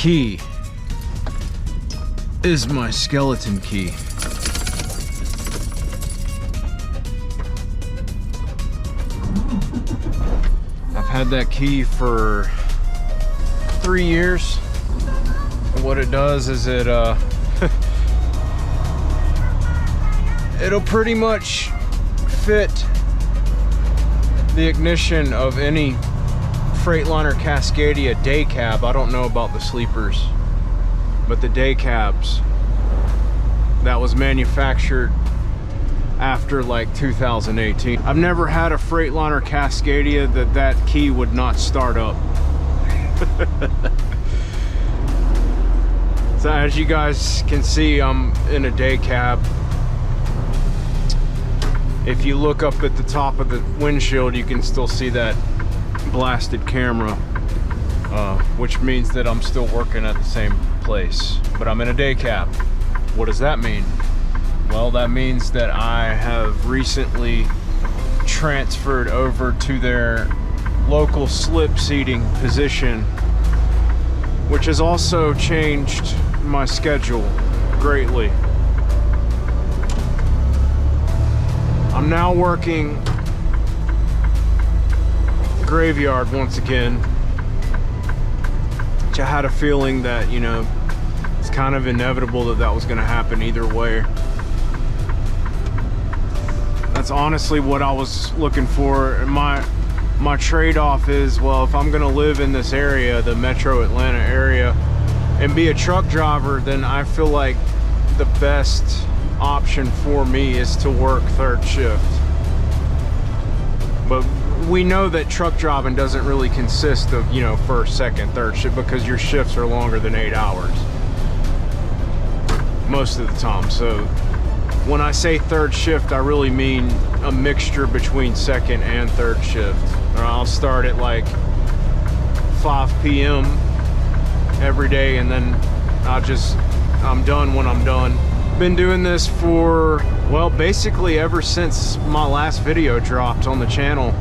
key is my skeleton key. I've had that key for 3 years. And what it does is it'll pretty much fit the ignition of any Freightliner Cascadia day cab. I don't know about the sleepers, but the day cabs that was manufactured after like 2018. I've never had a Freightliner Cascadia that key would not start up. So as you guys can see, I'm in a day cab. If you look up at the top of the windshield, you can still see that blasted camera, which means that I'm still working at the same place, but I'm in a day cab. What does that mean? Well, that means that I have recently transferred over to their local slip seating position, which has also changed my schedule greatly. I'm now working graveyard once again, which I had a feeling that, you know, it's kind of inevitable that that was going to happen either way. That's honestly what I was looking for. My trade-off is, well, if I'm going to live in this area, the metro Atlanta area, and be a truck driver, then I feel like the best option for me is to work third shift. But we know that truck driving doesn't really consist of, you know, first, second, third shift, because your shifts are longer than 8 hours most of the time. So when I say third shift, I really mean a mixture between second and third shift. Or I'll start at like 5 p.m. every day, and then I'm done when I'm done. Been doing this for, well, basically ever since my last video dropped on the channel.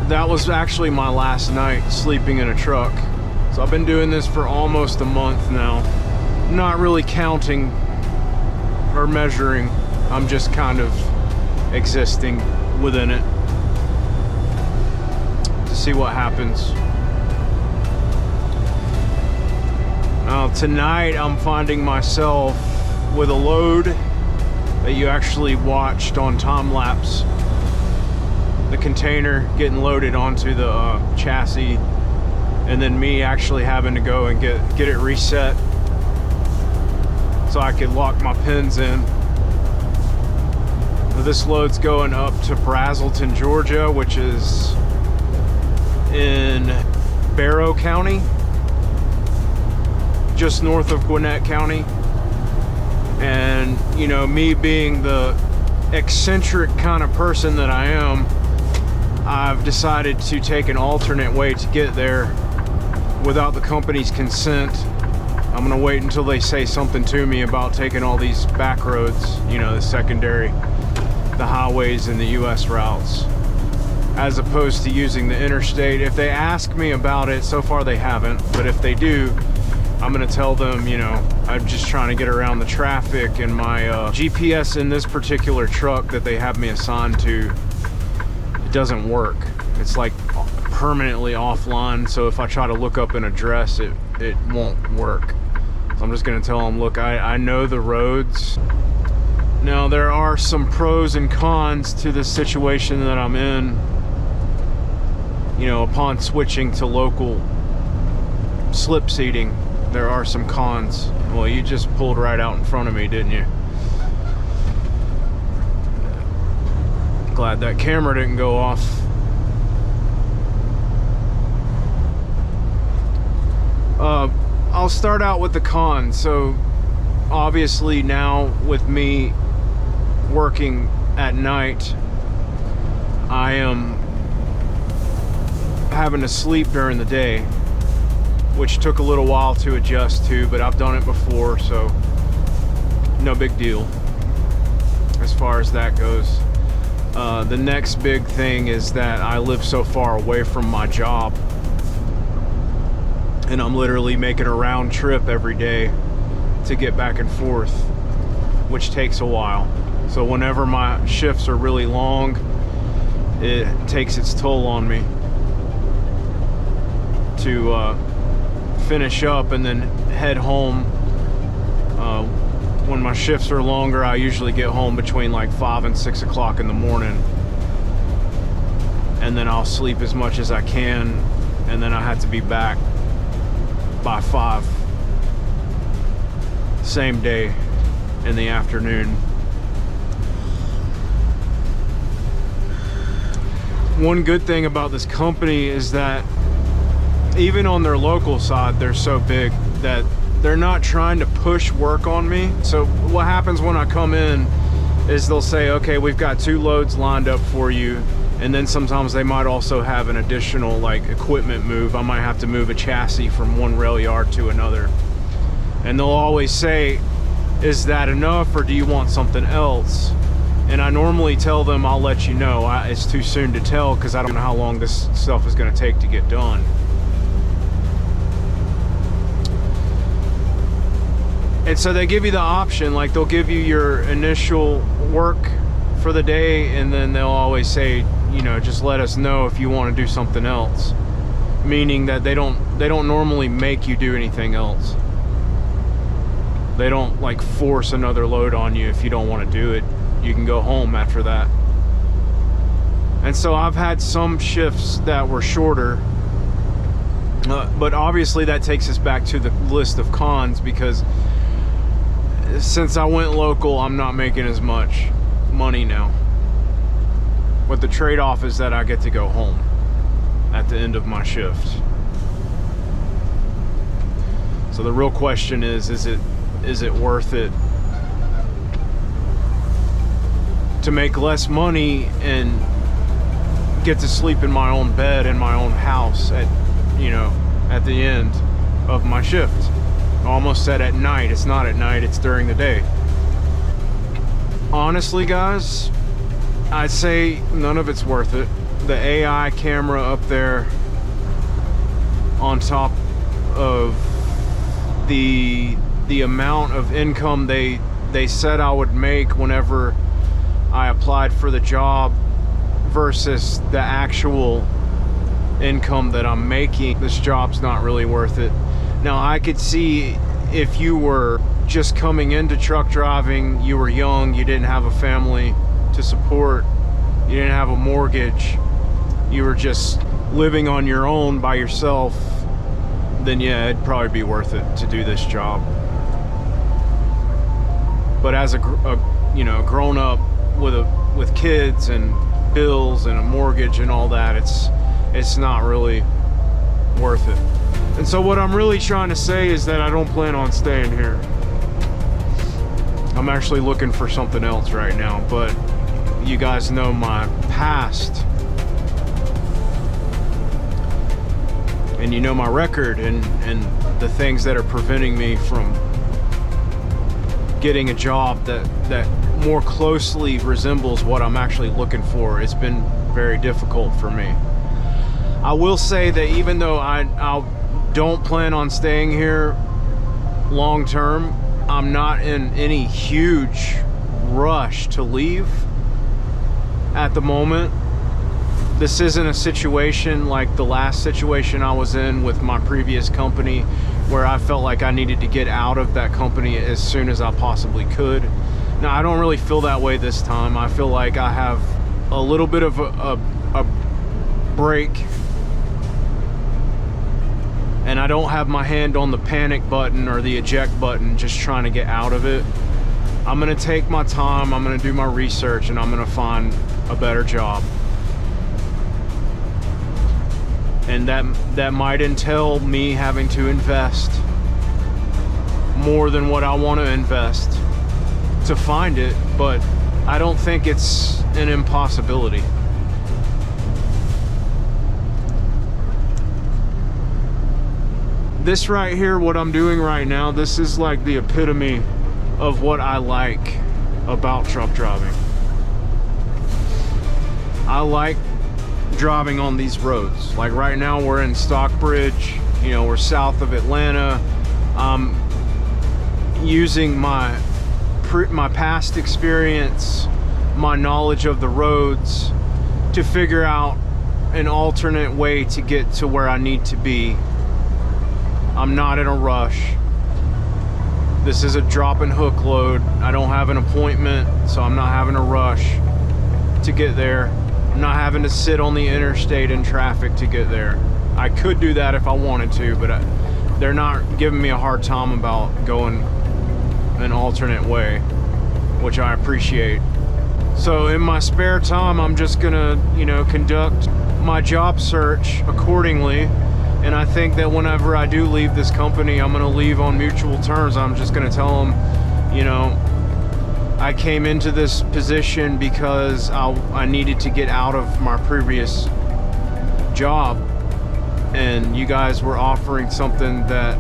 That was actually my last night sleeping in a truck. So I've been doing this for almost a month now. Not really counting or measuring. I'm just kind of existing within it to see what happens. Now tonight I'm finding myself with a load that you actually watched on time lapse. The container getting loaded onto the chassis, and then me actually having to go and get it reset so I could lock my pins in. This load's going up to Brazelton, Georgia, which is in Barrow County, just north of Gwinnett County. And, you know, me being the eccentric kind of person that I am, I've decided to take an alternate way to get there without the company's consent. I'm gonna wait until they say something to me about taking all these back roads, you know, the secondary, the highways and the US routes, as opposed to using the interstate. If they ask me about it, so far they haven't, but if they do, I'm gonna tell them, you know, I'm just trying to get around the traffic, and my GPS in this particular truck that they have me assigned to, it doesn't work. It's like permanently offline, so if I try to look up an address, it won't work. So I'm just gonna tell them, look, I know the roads. Now there are some pros and cons to this situation that I'm in. You know, upon switching to local slip seating, there are some cons. Well, you just pulled right out in front of me, didn't you? Glad that camera didn't go off. I'll start out with the cons. So obviously now with me working at night, I am having to sleep during the day, which took a little while to adjust to, but I've done it before, so no big deal as far as that goes. The next big thing is that I live so far away from my job. and I'm literally making a round trip every day to get back and forth, which takes a while. So whenever my shifts are really long, it takes its toll on me to finish up and then head home. When my shifts are longer, I usually get home between like 5 and 6 o'clock in the morning, and then I'll sleep as much as I can, and then I have to be back by 5 same day in the afternoon. One good thing about this company is that even on their local side, they're so big that they're not trying to push work on me. So what happens when I come in is they'll say, okay, we've got 2 loads lined up for you. And then sometimes they might also have an additional like equipment move. I might have to move a chassis from one rail yard to another. And they'll always say, is that enough or do you want something else? And I normally tell them, I'll let you know. It's too soon to tell because I don't know how long this stuff is going to take to get done. And so they give you the option, like they'll give you your initial work for the day, and then they'll always say, you know, just let us know if you want to do something else. Meaning that they don't normally make you do anything else. They don't like force another load on you if you don't want to do it. You can go home after that. And so I've had some shifts that were shorter, but obviously that takes us back to the list of cons, because since I went local, I'm not making as much money now. But the trade-off is that I get to go home at the end of my shift. So the real question is it worth it to make less money and get to sleep in my own bed in my own house at the end of my shift? I almost said at night. It's not at night, it's during the day. Honestly, guys, I'd say none of it's worth it. The AI camera up there on top of the amount of income they said I would make whenever I applied for the job versus the actual income that I'm making, this job's not really worth it. Now, I could see if you were just coming into truck driving, you were young, you didn't have a family to support, you didn't have a mortgage, you were just living on your own by yourself, then yeah, it'd probably be worth it to do this job. But as a grown up with kids and bills and a mortgage and all that, it's not really worth it. And so what I'm really trying to say is that I don't plan on staying here. I'm actually looking for something else right now, but you guys know my past. And you know my record and the things that are preventing me from getting a job that more closely resembles what I'm actually looking for. It's been very difficult for me. I will say that even though I don't plan on staying here long term, I'm not in any huge rush to leave at the moment. This isn't a situation like the last situation I was in with my previous company, where I felt like I needed to get out of that company as soon as I possibly could. Now, I don't really feel that way this time. I feel like I have a little bit of a break, and I don't have my hand on the panic button or the eject button just trying to get out of it. I'm gonna take my time, I'm gonna do my research, and I'm gonna find a better job. And that might entail me having to invest more than what I want to invest to find it, but I don't think it's an impossibility. This right here, what I'm doing right now, this is like the epitome of what I like about truck driving. I like driving on these roads. Like right now we're in Stockbridge, You know, we're south of Atlanta. I'm using my past experience, my knowledge of the roads, to figure out an alternate way to get to where I need to be. I'm not in a rush. This is a drop and hook load. I don't have an appointment, so I'm not having to rush to get there. I'm not having to sit on the interstate in traffic to get there. I could do that if I wanted to, but they're not giving me a hard time about going an alternate way, which I appreciate. So in my spare time, I'm just gonna, you know, conduct my job search accordingly. And I think that whenever I do leave this company, I'm gonna leave on mutual terms. I'm just gonna tell them, you know, I came into this position because I needed to get out of my previous job, and you guys were offering something that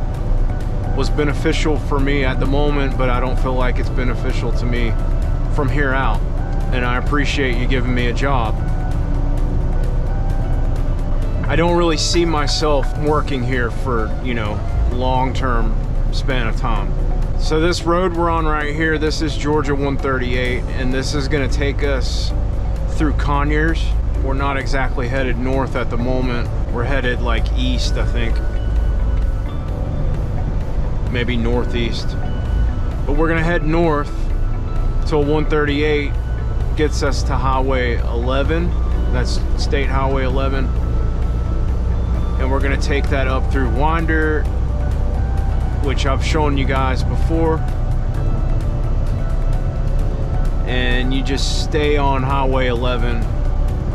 was beneficial for me at the moment, but I don't feel like it's beneficial to me from here out, and I appreciate you giving me a job. I don't really see myself working here for, you know, long-term span of time. So this road we're on right here, this is Georgia 138, and this is gonna take us through Conyers. We're not exactly headed north at the moment. We're headed like east, I think. Maybe northeast. But we're gonna head north till 138 gets us to Highway 11. That's State Highway 11. And we're gonna take that up through Winder, which I've shown you guys before. And you just stay on Highway 11.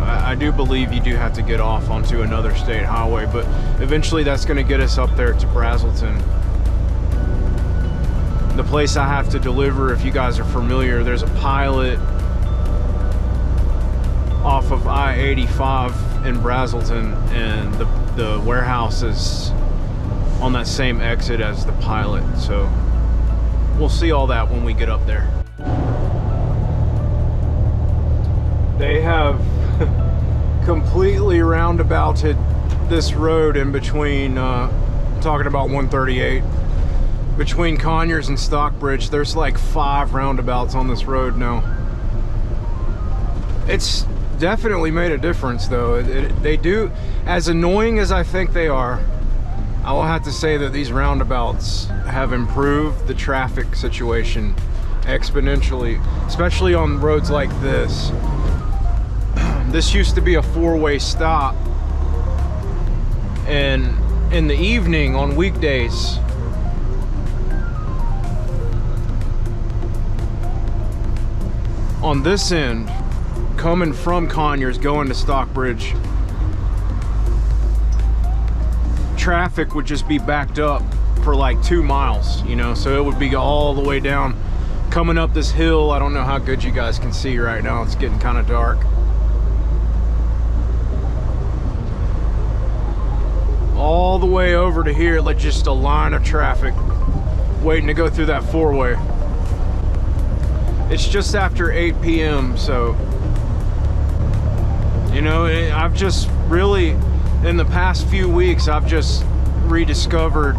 I do believe you do have to get off onto another state highway, but eventually that's gonna get us up there to Braselton. The place I have to deliver, if you guys are familiar, there's a pilot off of I-85 in Braselton, and the warehouse is on that same exit as the pilot. So we'll see all that when we get up there. They have completely roundabouted this road in between, talking about 138, between Conyers and Stockbridge. There's like 5 roundabouts on this road now. It's definitely made a difference though. They do, as annoying as I think they are, I will have to say that these roundabouts have improved the traffic situation exponentially, especially on roads like this. This used to be a 4-way stop, and in the evening on weekdays, on this end, coming from Conyers going to Stockbridge, traffic would just be backed up for like 2 miles, you know, so it would be all the way down, coming up this hill. I don't know how good you guys can see right now, it's getting kind of dark. All the way over to here, like just a line of traffic waiting to go through that 4-way. It's just after 8 p.m. so, you know, I've just really, in the past few weeks, I've just rediscovered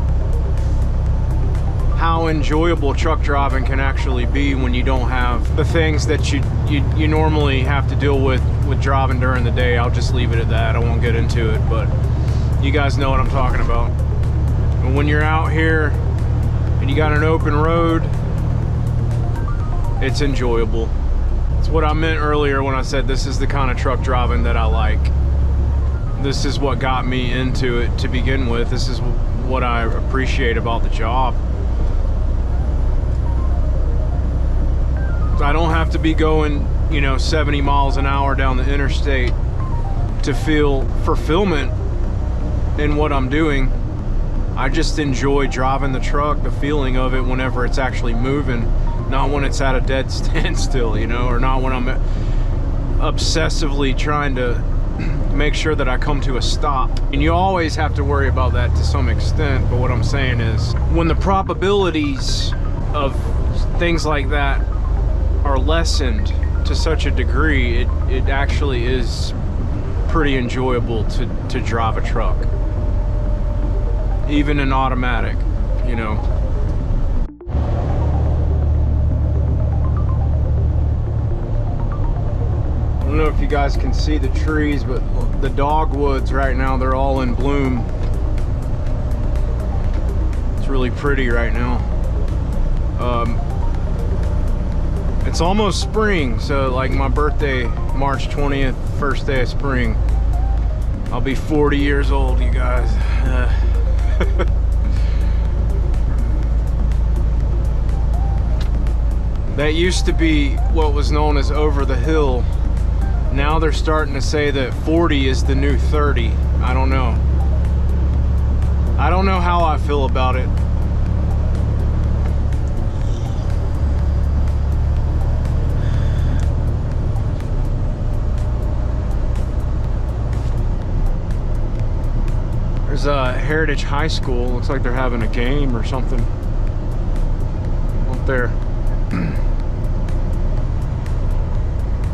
how enjoyable truck driving can actually be when you don't have the things that you normally have to deal with driving during the day. I'll just leave it at that. I won't get into it, but you guys know what I'm talking about. And when you're out here and you got an open road, it's enjoyable. It's what I meant earlier when I said this is the kind of truck driving that I like. This is what got me into it to begin with. This is what I appreciate about the job. I don't have to be going, you know, 70 miles an hour down the interstate to feel fulfillment in what I'm doing. I just enjoy driving the truck, the feeling of it whenever it's actually moving, not when it's at a dead standstill, you know, or not when I'm obsessively trying to make sure that I come to a stop. And you always have to worry about that to some extent, but what I'm saying is when the probabilities of things like that are lessened to such a degree, it actually is pretty enjoyable to drive a truck. even an automatic, you know. I don't know if you guys can see the trees, but the dogwoods right now, they're all in bloom. It's really pretty right now. It's almost spring, so like my birthday, March 20th, first day of spring. I'll be 40 years old, you guys. That used to be what was known as over the hill. Now they're starting to say that 40 is the new 30. I don't know. I don't know how I feel about it. There's a Heritage High School. Looks like they're having a game or something up there.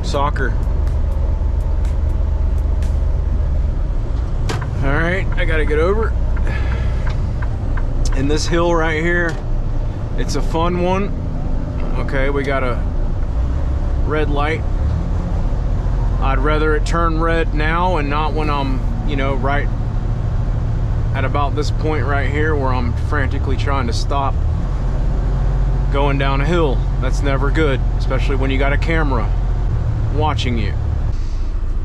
Soccer. All right, I gotta get over. And this hill right here, it's a fun one. Okay, we got a red light. I'd rather it turn red now and not when I'm, you know, right at about this point right here where I'm frantically trying to stop going down a hill. That's never good, especially when you got a camera watching you.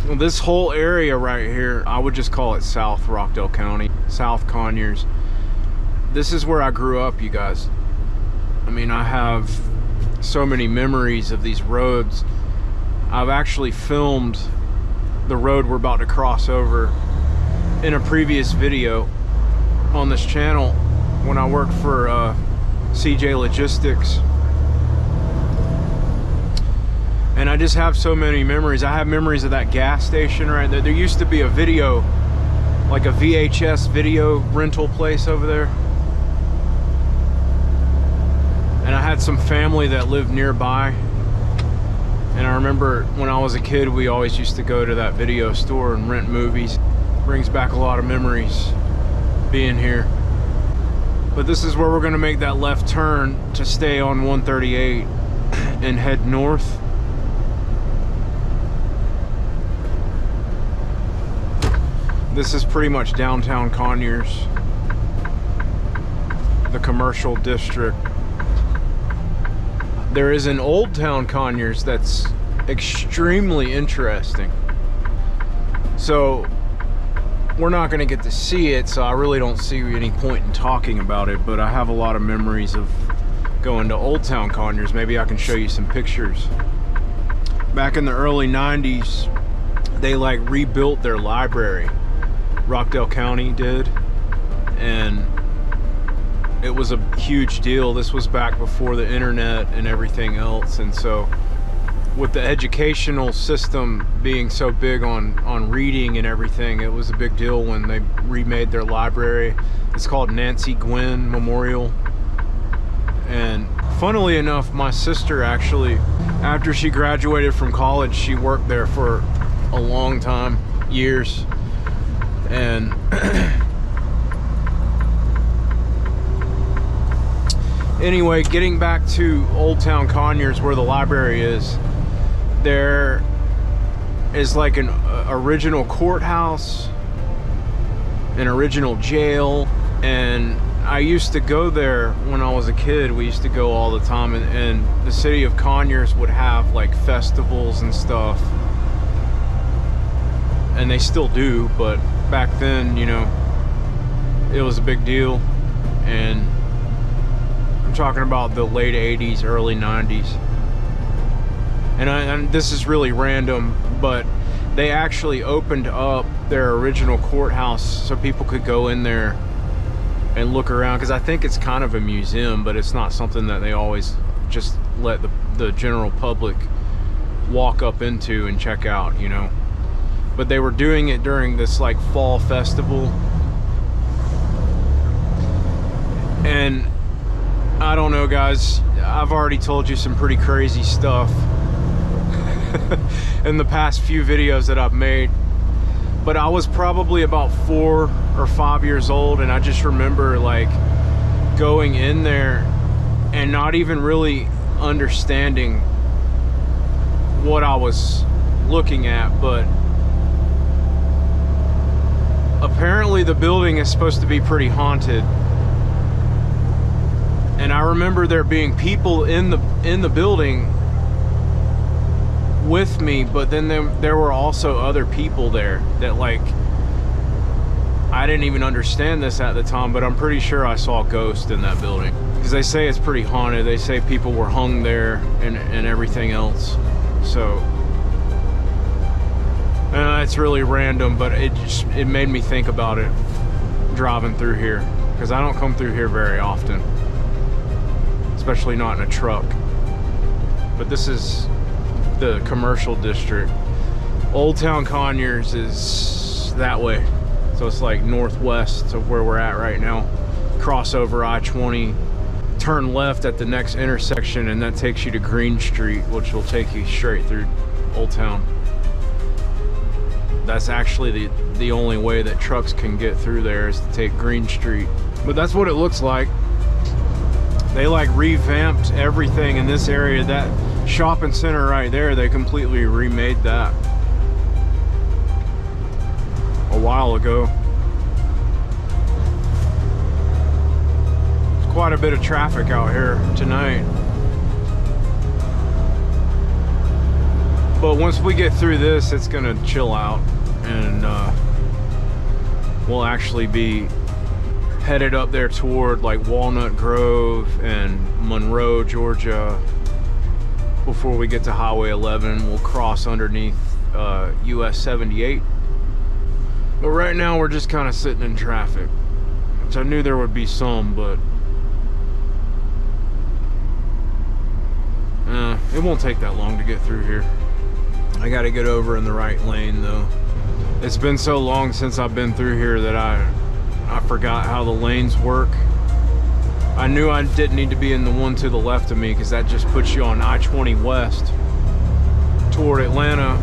Well, this whole area right here, I would just call it South Rockdale County, South Conyers. This is where I grew up, you guys. I mean, I have so many memories of these roads. I've actually filmed the road we're about to cross over in a previous video on this channel when I worked for CJ Logistics. And I just have so many memories. I have memories of that gas station right there. There used to be a video, like a VHS video rental place over there. And I had some family that lived nearby. And I remember when I was a kid, we always used to go to that video store and rent movies. Brings back a lot of memories being here. But this is where we're gonna make that left turn to stay on 138 and head north. This is pretty much downtown Conyers, the commercial district. There is an Old Town Conyers that's extremely interesting. So we're not going to get to see it, so I really don't see any point in talking about it, but I have a lot of memories of going to Old Town Conyers. Maybe I can show you some pictures. Back in the early 90s, they like rebuilt their library. Rockdale County did, and it was a huge deal. This was back before the internet and everything else, and so with the educational system being so big on reading and everything, it was a big deal when they remade their library. It's called Nancy Gwynn Memorial. And funnily enough, my sister actually, after she graduated from college, she worked there for a long time, years. And anyway, getting back to Old Town Conyers where the library is, there is like an original courthouse, an original jail, and I used to go there when I was a kid. We used to go all the time, and the city of Conyers would have like festivals and stuff, and they still do, but back then, you know, it was a big deal. And I'm talking about the late 80s, early 90s. And this is really random, but they actually opened up their original courthouse so people could go in there and look around, because I think it's kind of a museum, but it's not something that they always just let the general public walk up into and check out, you know. But they were doing it during this like fall festival, and I don't know, guys, I've already told you some pretty crazy stuff in the past few videos that I've made, but I was probably about 4 or 5 years old, and I just remember like going in there and not even really understanding what I was looking at. But apparently the building is supposed to be pretty haunted, and I remember there being people in the building with me, but then there were also other people there that, like, I didn't even understand this at the time, but I'm pretty sure I saw ghosts in that building, because they say it's pretty haunted. They say people were hung there and everything else. So it's really random, but it made me think about it driving through here, because I don't come through here very often, especially not in a truck. But this is the commercial district. Old Town Conyers is that way, so it's like northwest of where we're at right now. Cross over I-20, turn left at the next intersection, and that takes you to Green Street, which will take you straight through Old Town. That's actually the only way that trucks can get through there, is to take Green Street. But that's what it looks like. They like revamped everything in this area. That shopping center right there, they completely remade that a while ago. There's quite a bit of traffic out here tonight. But once we get through this, it's gonna chill out, and we'll actually be headed up there toward like Walnut Grove and Monroe, Georgia. Before we get to Highway 11, we'll cross underneath US 78. But right now we're just kind of sitting in traffic, which I knew there would be some, but it won't take that long to get through here. I got to get over in the right lane though. It's been so long since I've been through here that I forgot how the lanes work. I knew I didn't need to be in the one to the left of me, because that just puts you on I-20 West toward Atlanta.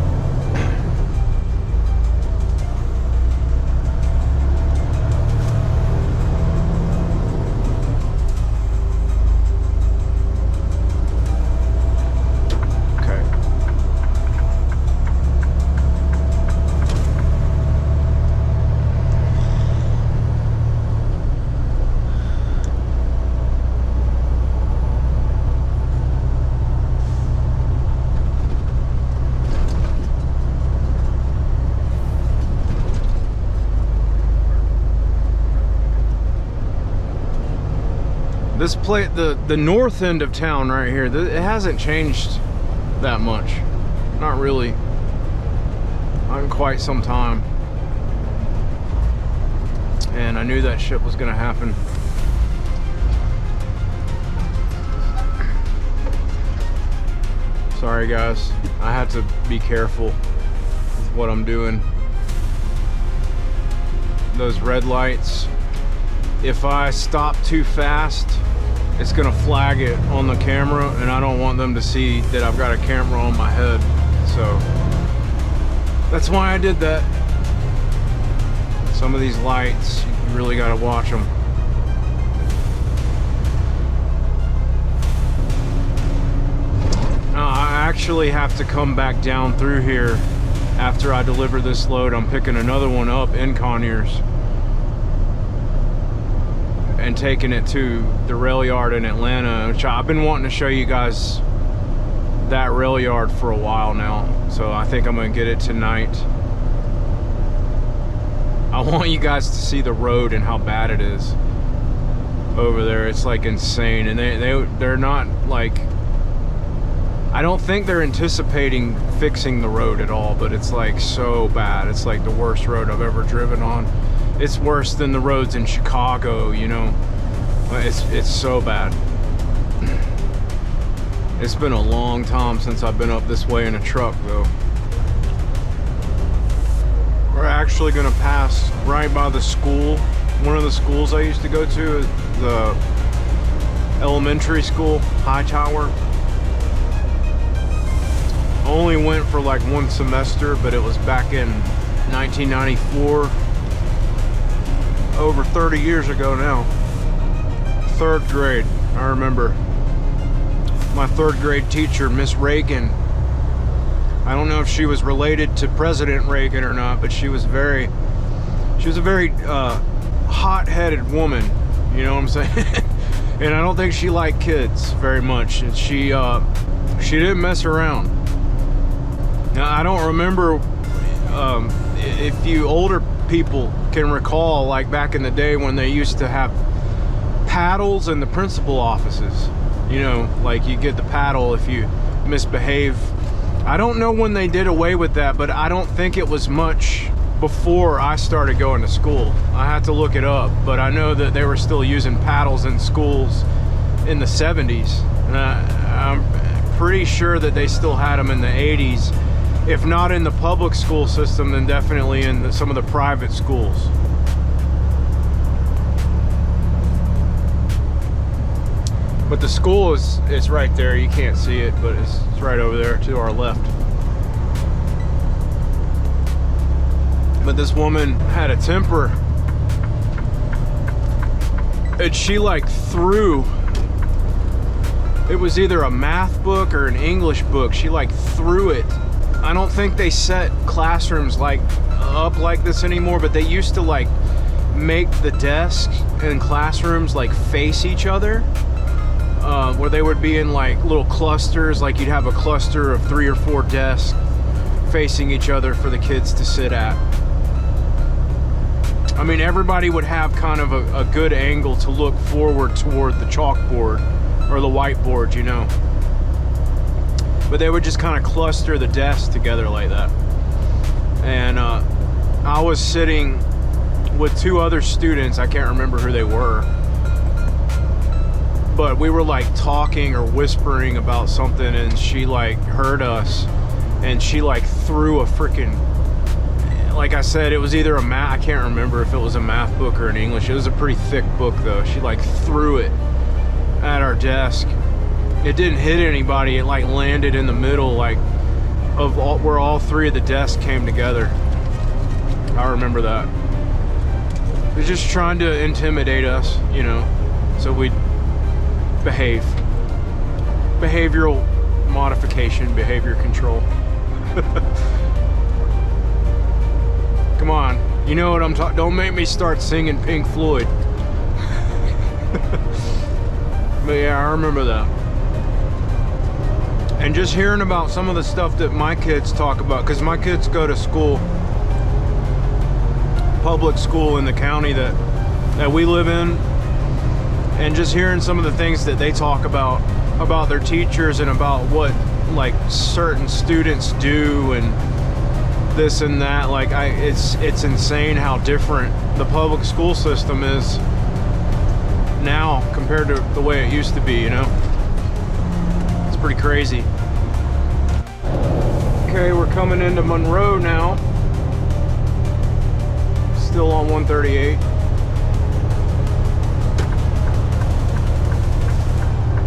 This place, the north end of town right here, it hasn't changed that much. Not really. Not in quite some time. And I knew that shit was gonna happen. Sorry guys, I had to be careful with what I'm doing. Those red lights, if I stop too fast, it's gonna flag it on the camera, and I don't want them to see that I've got a camera on my head. So that's why I did that. Some of these lights, you really gotta watch them. I actually have to come back down through here after I deliver this load. I'm picking another one up in Conyers and taking it to the rail yard in Atlanta, which I've been wanting to show you guys that rail yard for a while now. So I think I'm gonna get it tonight. I want you guys to see the road and how bad it is over there. It's like insane, and they're not like, I don't think they're anticipating fixing the road at all, but it's like so bad. It's like the worst road I've ever driven on. It's worse than the roads in Chicago, you know. It's so bad. It's been a long time since I've been up this way in a truck though. We're actually gonna pass right by the school. One of the schools I used to go to is the elementary school, Hightower. Only went for like one semester, but it was back in 1994. Over 30 years ago now. 3rd grade. I remember my 3rd grade teacher, Miss Reagan. I don't know if she was related to President Reagan or not, but she was a very hot-headed woman. You know what I'm saying? And I don't think she liked kids very much. And she didn't mess around. Now, I don't remember if you older people can recall, like back in the day when they used to have paddles in the principal offices. You know, like you get the paddle if you misbehave. I don't know when they did away with that, but I don't think it was much before I started going to school. I had to look it up, but I know that they were still using paddles in schools in the 70s. And I'm pretty sure that they still had them in the 80s. If not in the public school system, then definitely in some of the private schools. But the school is right there. You can't see it, but it's right over there to our left. But this woman had a temper. And she like threw, it was either a math book or an English book. She like threw it. I don't think they set classrooms like up like this anymore, but they used to like make the desks in classrooms like face each other, where they would be in like little clusters. Like you'd have a cluster of 3 or 4 desks facing each other for the kids to sit at. I mean, everybody would have kind of a good angle to look forward toward the chalkboard or the whiteboard, you know. But they would just kind of cluster the desks together like that. And I was sitting with 2 other students. I can't remember who they were. But we were like talking or whispering about something, and she like heard us, and she like threw a freaking, like I said, it was either a math, I can't remember if it was a math book or an English. It was a pretty thick book though. She like threw it at our desk. It didn't hit anybody. It like landed in the middle, like of where all 3 of the desks came together. I remember that. It was just trying to intimidate us, you know, so we'd behave. Behavioral modification, behavior control. Come on, you know what I'm talking. Don't make me start singing Pink Floyd. But yeah, I remember that. And just hearing about some of the stuff that my kids talk about, because my kids go to school, public school in the county that we live in, and just hearing some of the things that they talk about their teachers and about what like certain students do and this and that. Like it's insane how different the public school system is now compared to the way it used to be, you know. It's pretty crazy. Okay, we're coming into Monroe now. Still on 138.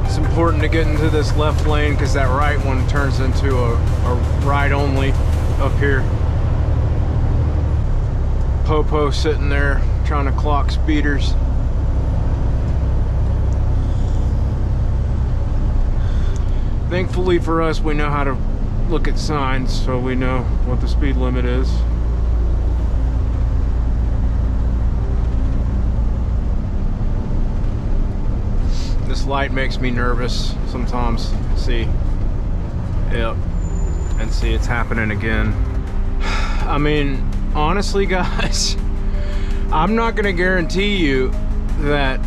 It's important to get into this left lane because that right one turns into a right only up here. Popo sitting there trying to clock speeders. Thankfully for us, we know how to look at signs, so we know what the speed limit is. This light makes me nervous sometimes. See, yep, and see it's happening again. I mean, honestly guys, I'm not gonna guarantee you that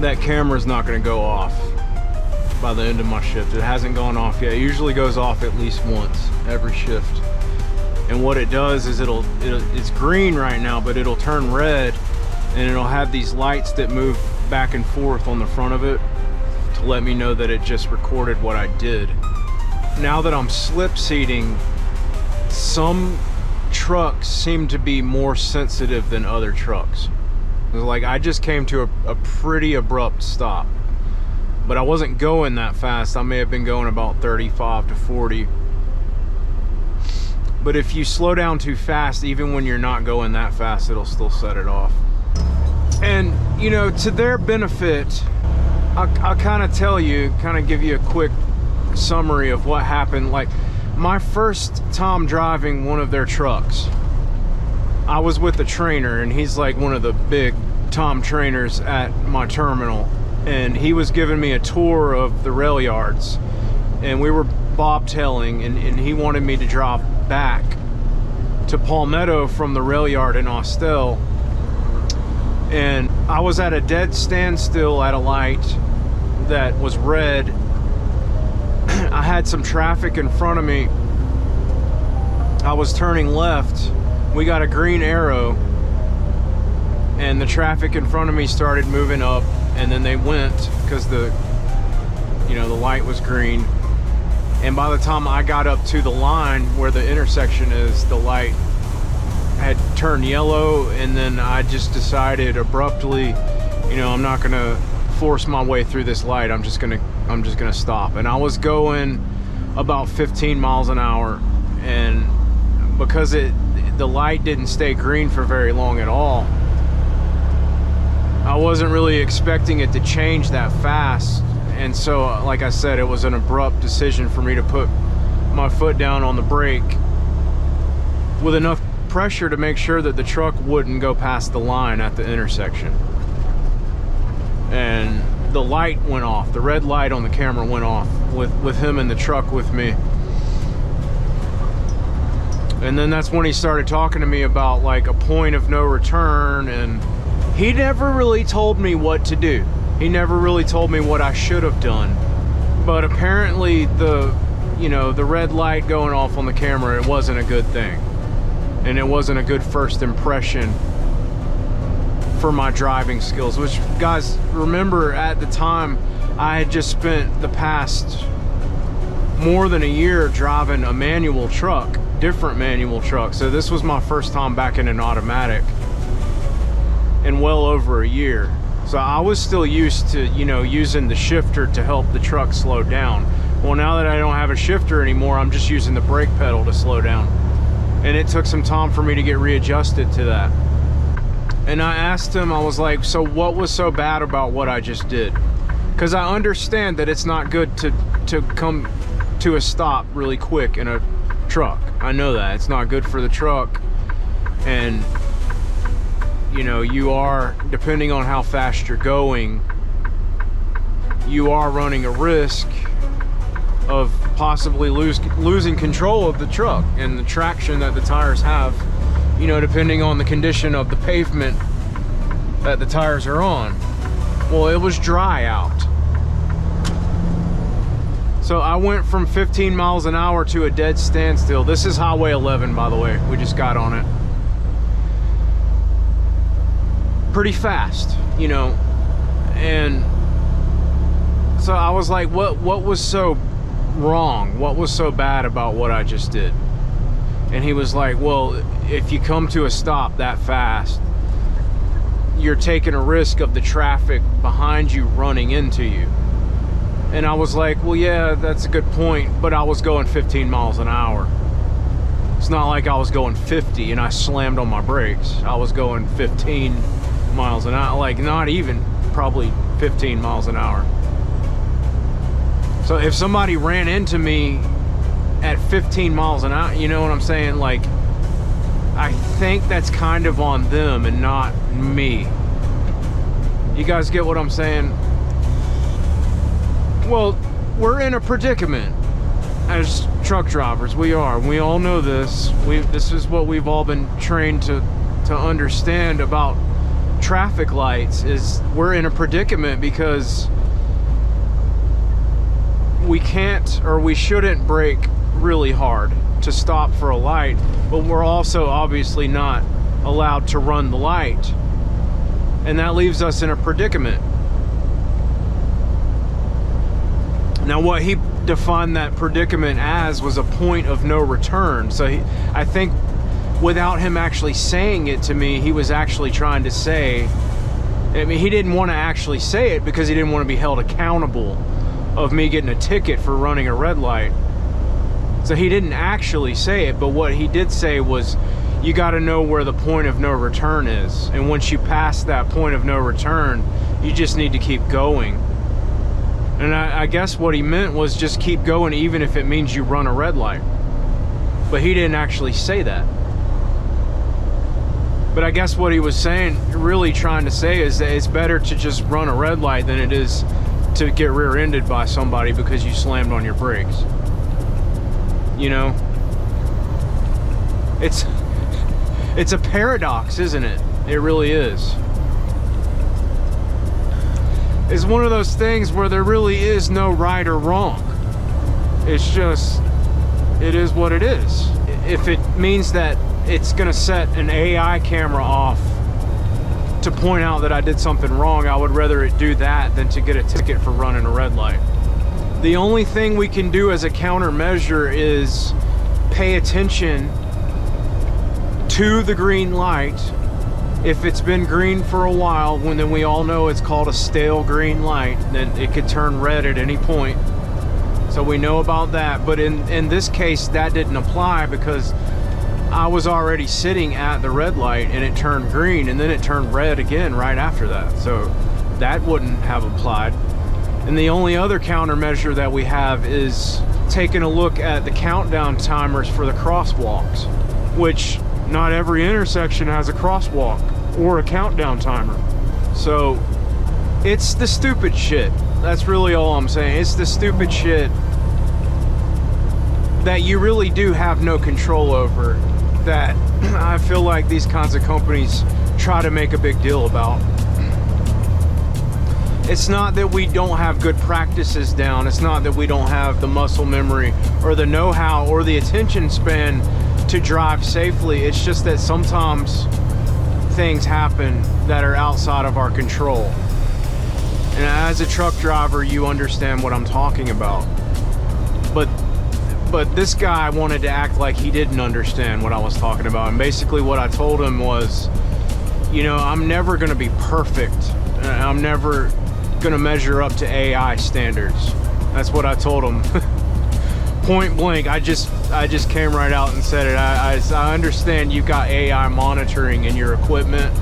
that camera's not gonna go off by the end of my shift. It hasn't gone off yet. It usually goes off at least once every shift. And what it does is it's green right now, but it'll turn red, and it'll have these lights that move back and forth on the front of it to let me know that it just recorded what I did. Now that I'm slip seating, some trucks seem to be more sensitive than other trucks. Like I just came to a pretty abrupt stop, but I wasn't going that fast. I may have been going about 35 to 40. but if you slow down too fast, even when you're not going that fast, it'll still set it off. And you know, to their benefit, I'll kind of tell you, kind of give you a quick summary of what happened. Like, my first time driving one of their trucks, I was with a trainer, and he's like one of the big Tom trainers at my terminal, and he was giving me a tour of the rail yards, and we were bobtailing, and he wanted me to drive back to Palmetto from the rail yard in Austell. And I was at a dead standstill at a light that was red. I had some traffic in front of me. I was turning left. We got a green arrow, and the traffic in front of me started moving up, and then they went because the light was green. And by the time I got up to the line where the intersection is, the light had turned yellow, and then I just decided abruptly, I'm not gonna force my way through this light. I'm just gonna stop. And I was going about 15 miles an hour, and because the light didn't stay green for very long at all, I wasn't really expecting it to change that fast. And so, like I said, it was an abrupt decision for me to put my foot down on the brake with enough pressure to make sure that the truck wouldn't go past the line at the intersection. And the light went off. The red light on the camera went off with him in the truck with me. And then that's when he started talking to me about like a point of no return, and he never really told me what to do. He never really told me what I should have done. But apparently the red light going off on the camera, it wasn't a good thing. And it wasn't a good first impression for my driving skills, which, guys, remember at the time, I had just spent the past more than a year driving a manual truck, different manual truck. So this was my first time back in an automatic in well over a year. So I was still used to, using the shifter to help the truck slow down. Well, now that I don't have a shifter anymore, I'm just using the brake pedal to slow down. And it took some time for me to get readjusted to that. And I asked him, I was like, so what was so bad about what I just did? Because I understand that it's not good to come to a stop really quick in a truck. I know that. It's not good for the truck. And you are, depending on how fast you're going, you are running a risk of possibly losing control of the truck and the traction that the tires have, depending on the condition of the pavement that the tires are on. Well, it was dry out. So I went from 15 miles an hour to a dead standstill. This is Highway 11, by the way. We just got on it. Pretty fast, and so I was like, what was so wrong? What was so bad about what I just did? And he was like, well, if you come to a stop that fast, you're taking a risk of the traffic behind you running into you. And I was like, well, yeah, that's a good point, but I was going 15 miles an hour. It's not like I was going 50 and I slammed on my brakes. I was going 15 miles an hour, like not even probably 15 miles an hour. So if somebody ran into me at 15 miles an hour, you know what I'm saying? Like, I think that's kind of on them and not me. You guys get what I'm saying? Well, we're in a predicament as truck drivers. We are. We all know this. This is what we've all been trained to understand about traffic lights, is we're in a predicament because we can't, or we shouldn't, brake really hard to stop for a light, but we're also obviously not allowed to run the light, and that leaves us in a predicament. Now, what he defined that predicament as was a point of no return. So I think without him actually saying it to me, he was actually trying to say, I mean, he didn't want to actually say it because he didn't want to be held accountable of me getting a ticket for running a red light. So he didn't actually say it, but what he did say was, you got to know where the point of no return is. And once you pass that point of no return, you just need to keep going. And I guess what he meant was just keep going, even if it means you run a red light. But he didn't actually say that. But I guess what he was saying, really trying to say, is that it's better to just run a red light than it is to get rear-ended by somebody because you slammed on your brakes. You know? It's a paradox, isn't it? It really is. It's one of those things where there really is no right or wrong. It's just, it is what it is. If it means that it's gonna set an AI camera off to point out that I did something wrong, I would rather it do that than to get a ticket for running a red light. The only thing we can do as a countermeasure is pay attention to the green light. If it's been green for a while, then we all know it's called a stale green light, then it could turn red at any point. So we know about that. But in this case, that didn't apply because I was already sitting at the red light and it turned green, and then it turned red again right after that. So that wouldn't have applied. And the only other countermeasure that we have is taking a look at the countdown timers for the crosswalks, which not every intersection has a crosswalk or a countdown timer. So it's the stupid shit. That's really all I'm saying. It's the stupid shit that you really do have no control over, that I feel like these kinds of companies try to make a big deal about. It's not that we don't have good practices down. It's not that we don't have the muscle memory or the know-how or the attention span to drive safely. It's just that sometimes things happen that are outside of our control. And as a truck driver, you understand what I'm talking about. But this guy wanted to act like he didn't understand what I was talking about. And basically what I told him was, you know, I'm never gonna be perfect. I'm never gonna measure up to AI standards. That's what I told him. Point blank. I just came right out and said it. I understand you've got AI monitoring in your equipment,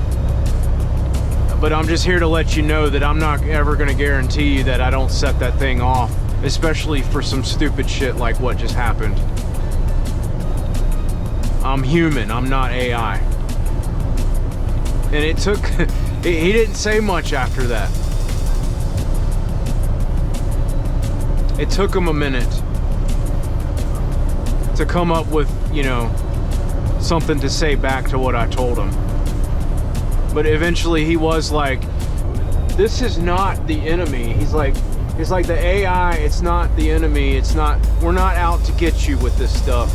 but I'm just here to let you know that I'm not ever going to guarantee you that I don't set that thing off, especially for some stupid shit like what just happened. I'm human. I'm not AI. And it took, he didn't say much after that. It took him a minute to come up with, you know, something to say back to what I told him. But eventually he was like, this is not the enemy. He's like, it's like the AI, it's not the enemy. It's not, we're not out to get you with this stuff.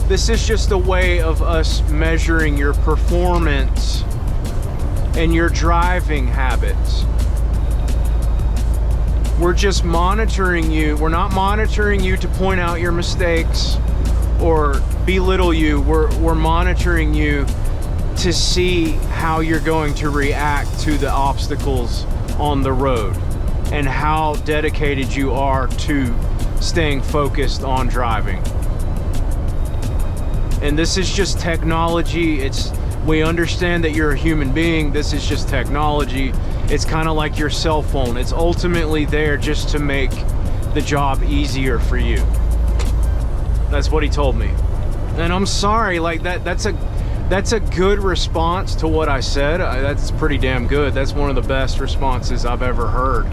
This is just a way of us measuring your performance and your driving habits. We're just monitoring you. We're not monitoring you to point out your mistakes or belittle you. We're monitoring you to see how you're going to react to the obstacles on the road and how dedicated you are to staying focused on driving. And this is just technology. We understand that you're a human being. This is just technology. It's kind of like your cell phone. It's ultimately there just to make the job easier for you. That's what he told me. And I'm sorry, like that's a good response to what I said. That's pretty damn good. That's one of the best responses I've ever heard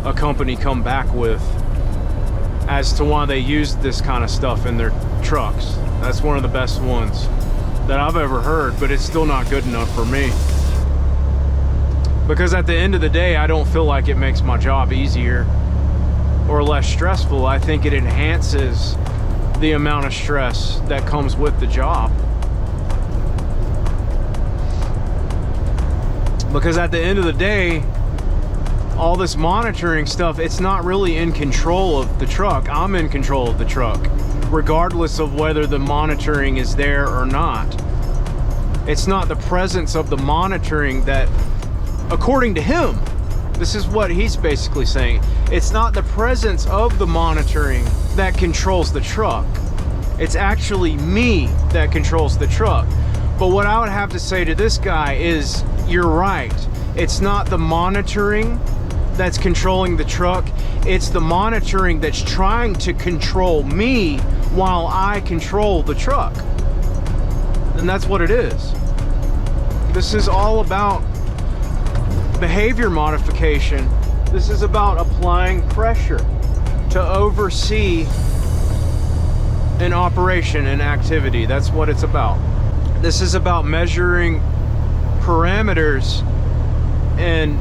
a company come back with as to why they used this kind of stuff in their trucks. That's one of the best ones that I've ever heard, but it's still not good enough for me. Because at the end of the day, I don't feel like it makes my job easier or less stressful. I think it enhances the amount of stress that comes with the job. Because at the end of the day, all this monitoring stuff, it's not really in control of the truck. I'm in control of the truck, regardless of whether the monitoring is there or not. It's not the presence of the monitoring that, according to him, this is what he's basically saying. It's not the presence of the monitoring that controls the truck. It's actually me that controls the truck. But what I would have to say to this guy is, you're right. It's not the monitoring that's controlling the truck. It's the monitoring that's trying to control me while I control the truck. And that's what it is. This is all about behavior modification. This is about applying pressure to oversee an operation and activity. That's what it's about. This is about measuring parameters and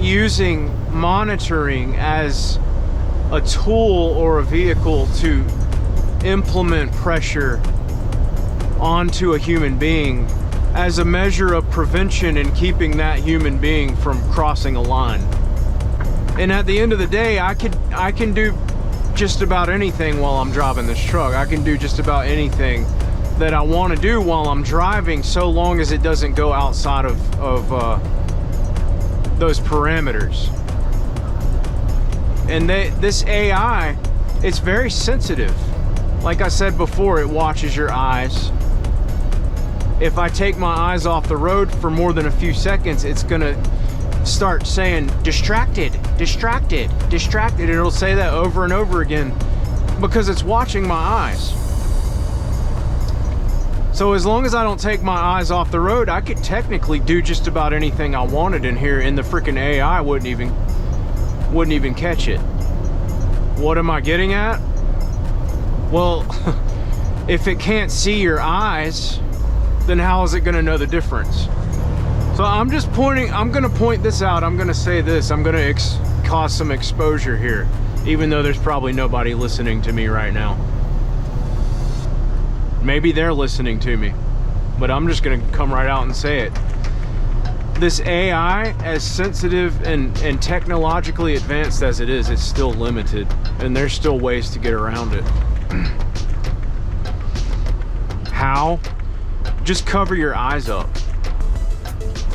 using monitoring as a tool or a vehicle to implement pressure onto a human being as a measure of prevention and keeping that human being from crossing a line. And at the end of the day, I can do just about anything while I'm driving this truck. I can do just about anything that I want to do while I'm driving, so long as it doesn't go outside of those parameters. And this AI, it's very sensitive. Like I said before, it watches your eyes. If I take my eyes off the road for more than a few seconds, it's gonna start saying distracted, distracted, distracted. It'll say that over and over again because it's watching my eyes. So as long as I don't take my eyes off the road, I could technically do just about anything I wanted in here, and the freaking AI wouldn't even catch it. What am I getting at? Well, if it can't see your eyes, then how is it going to know the difference? So I'm going to point this out. I'm going to say this. I'm going to cause some exposure here, even though there's probably nobody listening to me right now. Maybe they're listening to me, but I'm just going to come right out and say it. This AI, as sensitive and technologically advanced as it is, it's still limited, and there's still ways to get around it. How? Just cover your eyes up.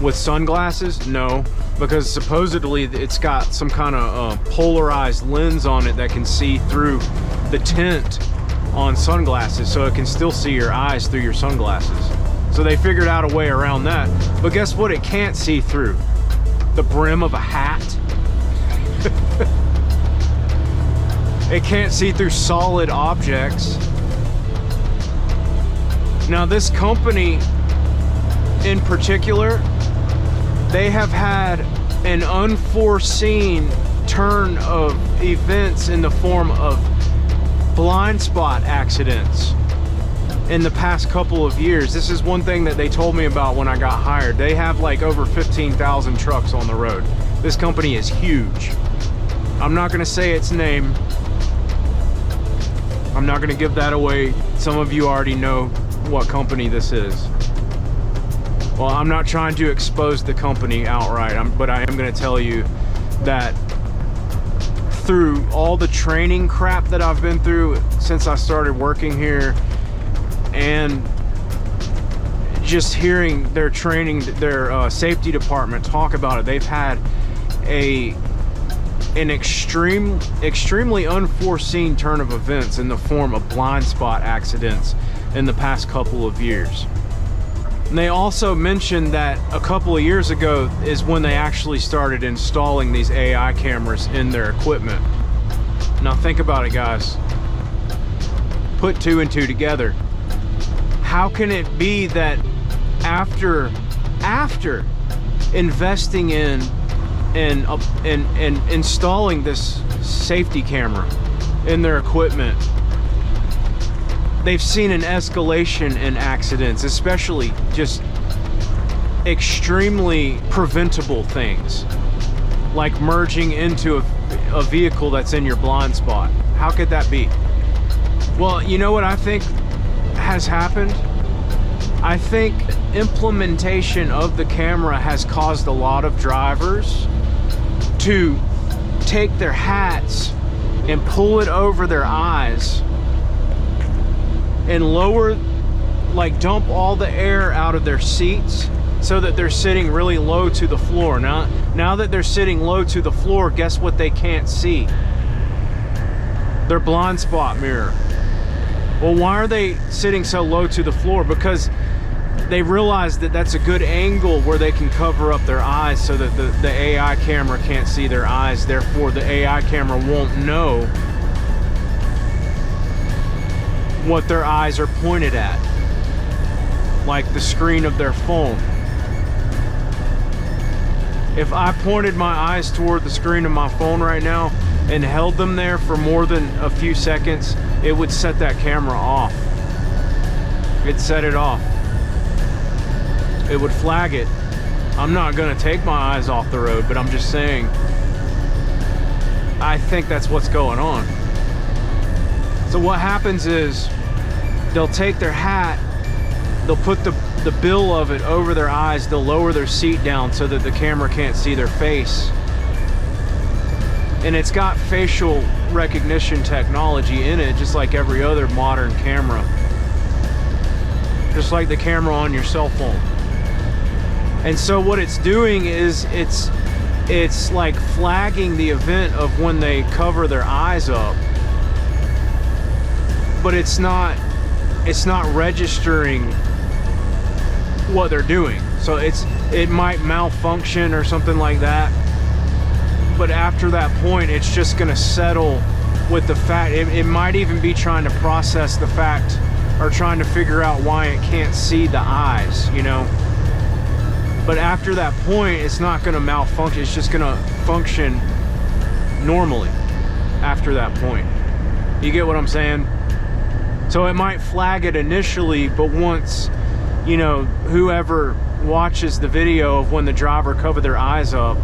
With sunglasses? No, because supposedly it's got some kind of polarized lens on it that can see through the tint on sunglasses, so it can still see your eyes through your sunglasses. So they figured out a way around that. But guess what it can't see through? The brim of a hat. It can't see through solid objects. Now this company in particular, they have had an unforeseen turn of events in the form of blind spot accidents in the past couple of years. This is one thing that they told me about when I got hired. They have like over 15,000 trucks on the road. This company is huge. I'm not gonna say its name. I'm not gonna give that away. Some of you already know what company this is. Well, I'm not trying to expose the company outright, but I am going to tell you that through all the training crap that I've been through since I started working here, and just hearing their training, their safety department talk about it, they've had an extremely unforeseen turn of events in the form of blind spot accidents in the past couple of years. And they also mentioned that a couple of years ago is when they actually started installing these AI cameras in their equipment. Now think about it, guys. Put two and two together. How can it be that after investing in and installing this safety camera in their equipment, they've seen an escalation in accidents, especially just extremely preventable things, like merging into a vehicle that's in your blind spot? How could that be? Well, you know what I think has happened? I think implementation of the camera has caused a lot of drivers to take their hats and pull it over their eyes and lower, like dump all the air out of their seats so that they're sitting really low to the floor. Now that they're sitting low to the floor, guess what they can't see? their blind spot mirror. Well, why are they sitting so low to the floor? Because they realize that that's a good angle where they can cover up their eyes so that the AI camera can't see their eyes. Therefore, the AI camera won't know what their eyes are pointed at, like the screen of their phone. If I pointed my eyes toward the screen of my phone right now and held them there for more than a few seconds, it would set that camera off. It'd set it off. It would flag it. I'm not gonna take my eyes off the road, but I'm just saying, I think that's what's going on. So what happens is, they'll take their hat, they'll put the bill of it over their eyes, they'll lower their seat down so that the camera can't see their face. And it's got facial recognition technology in it, just like every other modern camera. Just like the camera on your cell phone. And so what it's doing is it's like flagging the event of when they cover their eyes up. But it's not registering what they're doing. So it might malfunction or something like that. But after that point, it's just gonna settle with the fact, it might even be trying to process the fact or trying to figure out why it can't see the eyes, you know? But after that point, it's not gonna malfunction, it's just gonna function normally after that point. You get what I'm saying? So it might flag it initially, but once, you know, whoever watches the video of when the driver covered their eyes up,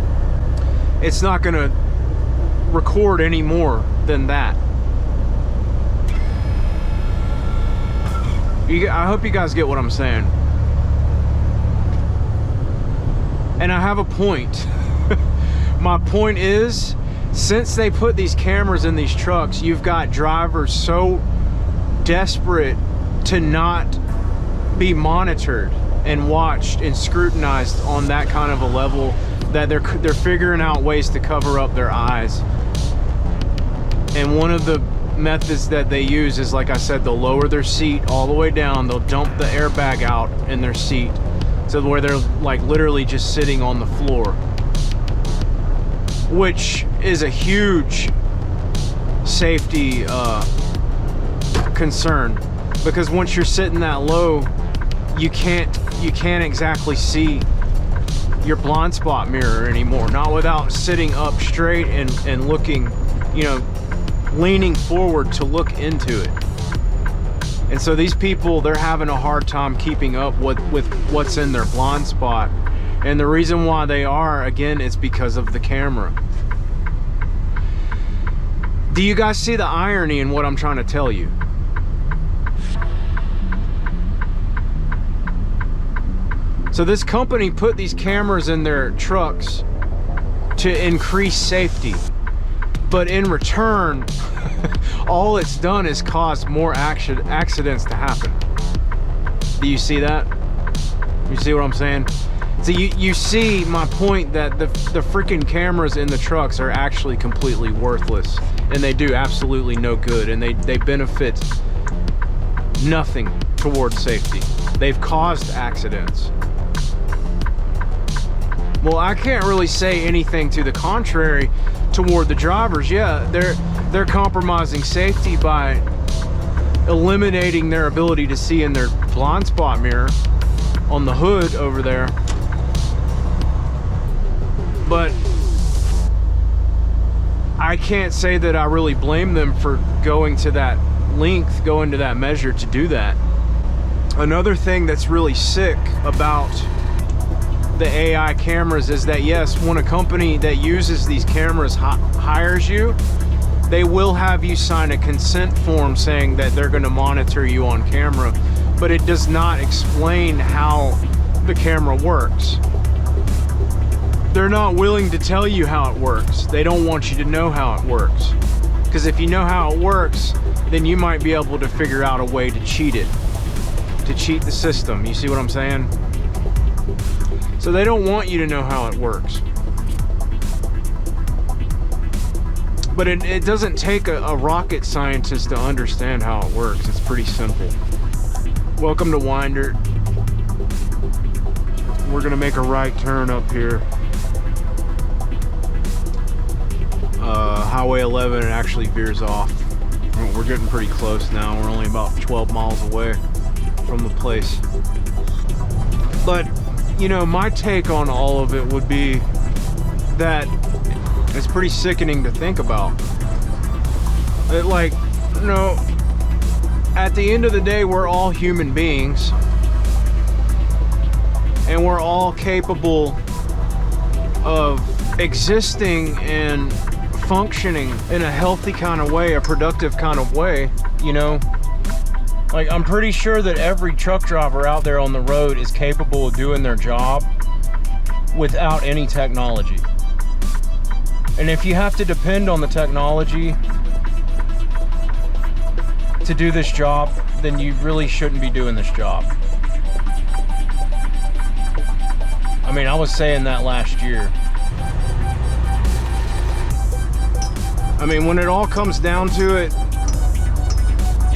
it's not gonna record any more than that. I hope you guys get what I'm saying. And I have a point. My point is, since they put these cameras in these trucks, you've got drivers so desperate to not be monitored and watched and scrutinized on that kind of a level that they're figuring out ways to cover up their eyes. And one of the methods that they use is, like I said, they'll lower their seat all the way down, they'll dump the airbag out in their seat, so where they're like literally just sitting on the floor, which is a huge safety concern, because once you're sitting that low, you can't exactly see your blind spot mirror anymore, not without sitting up straight and looking, you know, leaning forward to look into it. And so these people, they're having a hard time keeping up with what's in their blind spot. And the reason why they are, again, is because of the camera. Do you guys see the irony in what I'm trying to tell you? So this company put these cameras in their trucks to increase safety. But in return, all it's done is caused more accidents to happen. Do you see that? You see what I'm saying? So you see my point, that the freaking cameras in the trucks are actually completely worthless, and they do absolutely no good, and they benefit nothing towards safety. They've caused accidents. Well, I can't really say anything to the contrary toward the drivers. Yeah, they're compromising safety by eliminating their ability to see in their blind spot mirror on the hood over there. But I can't say that I really blame them for going to that length, going to that measure to do that. Another thing that's really sick about the AI cameras is that, yes, when a company that uses these cameras hires you, they will have you sign a consent form saying that they're going to monitor you on camera, but it does not explain how the camera works. They're not willing to tell you how it works. They don't want you to know how it works, because if you know how it works, then you might be able to figure out a way to cheat it, to cheat the system. You see what I'm saying? So they don't want you to know how it works. But it doesn't take a rocket scientist to understand how it works. It's pretty simple. Welcome to Wyandotte. We're gonna make a right turn up here. Highway 11 actually veers off. We're getting pretty close now. We're only about 12 miles away from the place. But, you know, my take on all of it would be that it's pretty sickening to think about. That, like, you know, at the end of the day, we're all human beings. And we're all capable of existing and functioning in a healthy kind of way, a productive kind of way, you know? Like, I'm pretty sure that every truck driver out there on the road is capable of doing their job without any technology. And if you have to depend on the technology to do this job, then you really shouldn't be doing this job. I mean, I was saying that last year. I mean, when it all comes down to it,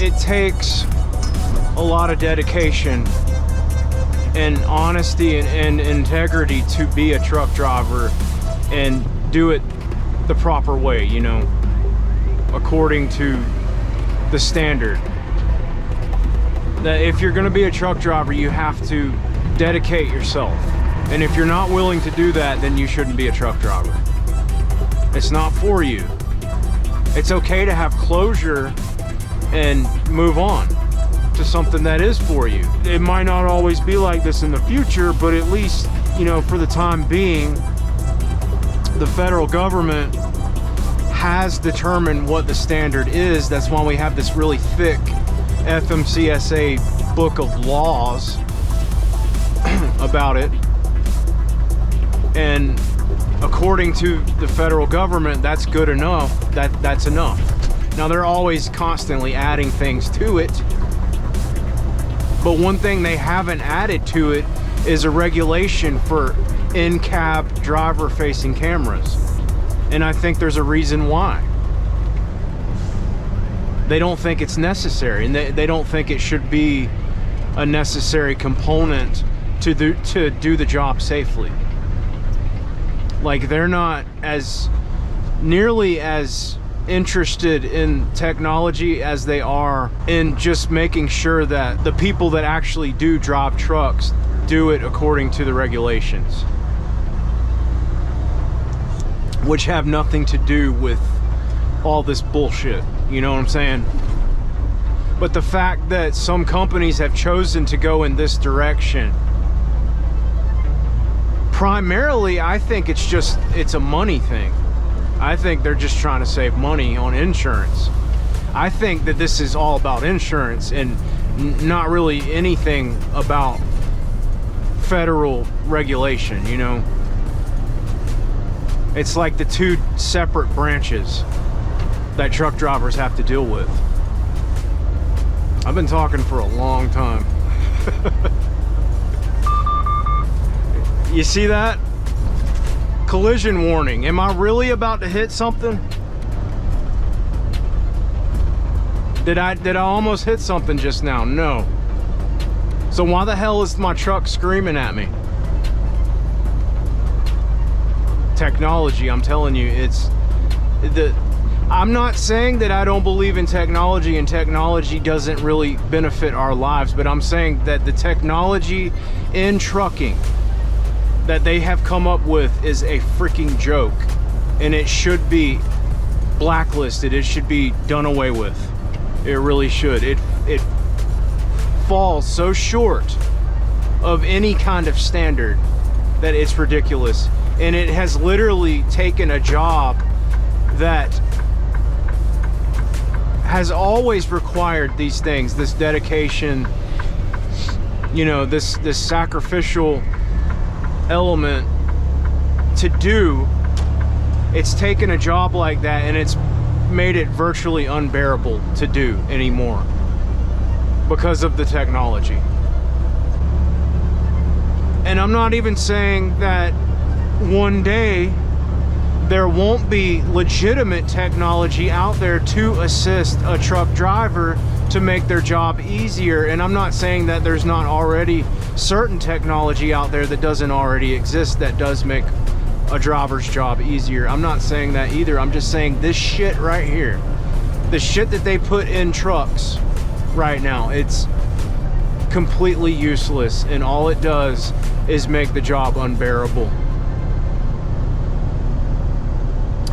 it takes a lot of dedication and honesty and integrity to be a truck driver and do it the proper way, you know, according to the standard. That if you're going to be a truck driver, you have to dedicate yourself. And if you're not willing to do that, then you shouldn't be a truck driver. It's not for you. It's okay to have closure and move on to something that is for you. It might not always be like this in the future, but at least, you know, for the time being, the federal government has determined what the standard is. That's why we have this really thick FMCSA book of laws about it. And according to the federal government, that's good enough. That's enough. Now, they're always constantly adding things to it. But one thing they haven't added to it is a regulation for in-cab driver-facing cameras. And I think there's a reason why. They don't think it's necessary, and they don't think it should be a necessary component to do the job safely. Like, they're not as nearly as interested in technology as they are in just making sure that the people that actually do drive trucks do it according to the regulations, which have nothing to do with all this bullshit, you know what I'm saying? But the fact that some companies have chosen to go in this direction, primarily, I think it's a money thing. I think they're just trying to save money on insurance. I think that this is all about insurance and not really anything about federal regulation, you know? It's like the two separate branches that truck drivers have to deal with. I've been talking for a long time. You see that? Collision warning. Am I really about to hit something? Did I almost hit something just now? No. So why the hell is my truck screaming at me? Technology, I'm telling you, I'm not saying that I don't believe in technology and technology doesn't really benefit our lives, but I'm saying that the technology in trucking that they have come up with is a freaking joke, and it should be blacklisted. It should be done away with. It really should. It falls so short of any kind of standard that it's ridiculous. And it has literally taken a job that has always required these things, this dedication, you know, this sacrificial element to do. It's taken a job like that and it's made it virtually unbearable to do anymore because of the technology. And I'm not even saying that one day there won't be legitimate technology out there to assist a truck driver to make their job easier. And I'm not saying that there's not already certain technology out there that doesn't already exist that does make a driver's job easier. I'm not saying that either. I'm just saying this shit right here, the shit that they put in trucks right now, it's completely useless, and all it does is make the job unbearable.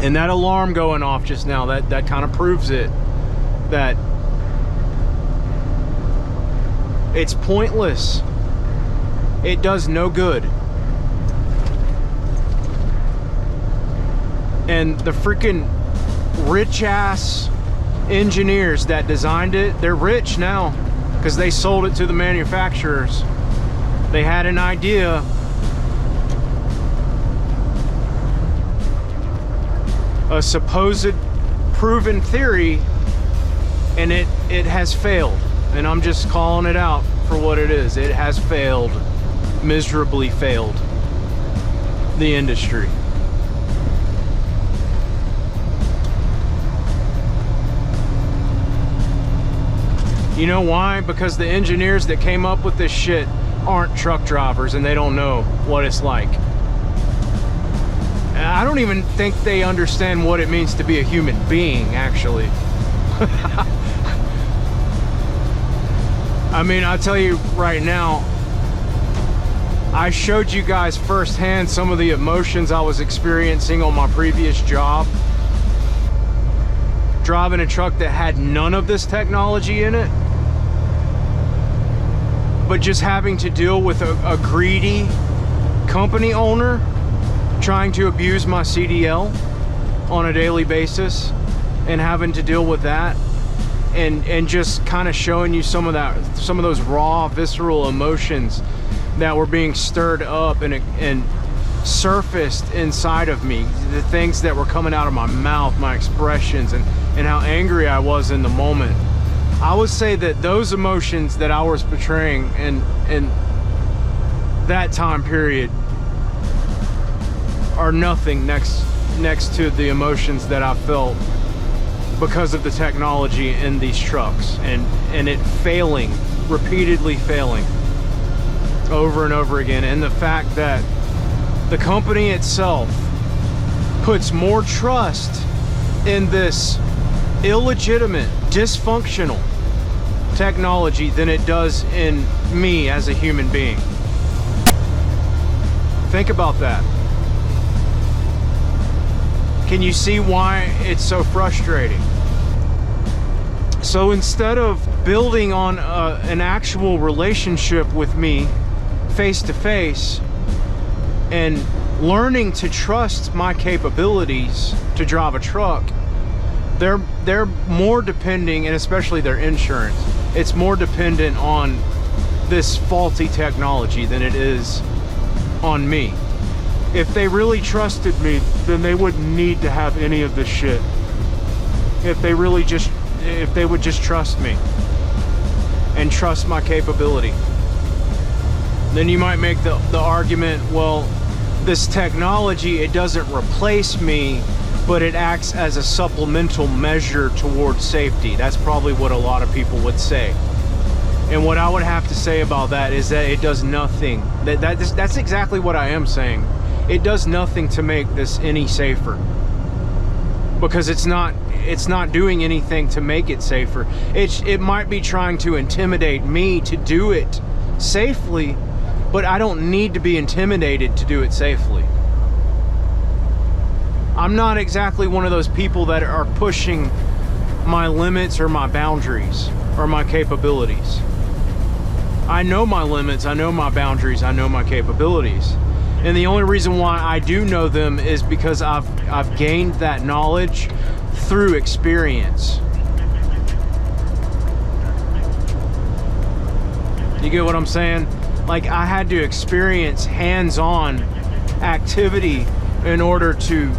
And that alarm going off just now, that kind of proves it, that it's pointless. It does no good. And the freaking rich ass engineers that designed it, they're rich now because they sold it to the manufacturers. They had an idea, a supposed proven theory, and it has failed. And I'm just calling it out for what it is. It has failed, miserably failed the industry. You know why? Because the engineers that came up with this shit aren't truck drivers, and they don't know what it's like. I don't even think they understand what it means to be a human being, actually. I mean, I'll tell you right now, I showed you guys firsthand some of the emotions I was experiencing on my previous job, driving a truck that had none of this technology in it, but just having to deal with a greedy company owner trying to abuse my CDL on a daily basis, and having to deal with that, and just kind of showing you some of those raw, visceral emotions that were being stirred up and surfaced inside of me, the things that were coming out of my mouth, my expressions, and how angry I was in the moment. I would say that those emotions that I was portraying in that time period are nothing next to the emotions that I felt because of the technology in these trucks, and it failing, repeatedly failing over and over again. And the fact that the company itself puts more trust in this illegitimate, dysfunctional technology than it does in me as a human being. Think about that. Can you see why it's so frustrating? So instead of building on an actual relationship with me face to face and learning to trust my capabilities to drive a truck, they're more depending, and especially their insurance, it's more dependent on this faulty technology than it is on me. If they really trusted me, then they wouldn't need to have any of this shit. If they would just trust me and trust my capability, then you might make the argument, well, this technology, it doesn't replace me, but it acts as a supplemental measure towards safety. That's probably what a lot of people would say. And what I would have to say about that is that it does nothing. That's exactly what I am saying. It does nothing to make this any safer, because it's not doing anything to make it safer. It might be trying to intimidate me to do it safely, but I don't need to be intimidated to do it safely. I'm not exactly one of those people that are pushing my limits or my boundaries or my capabilities. I know my limits, I know my boundaries, I know my capabilities. And the only reason why I do know them is because I've gained that knowledge through experience. You get what I'm saying? Like, I had to experience hands-on activity in order to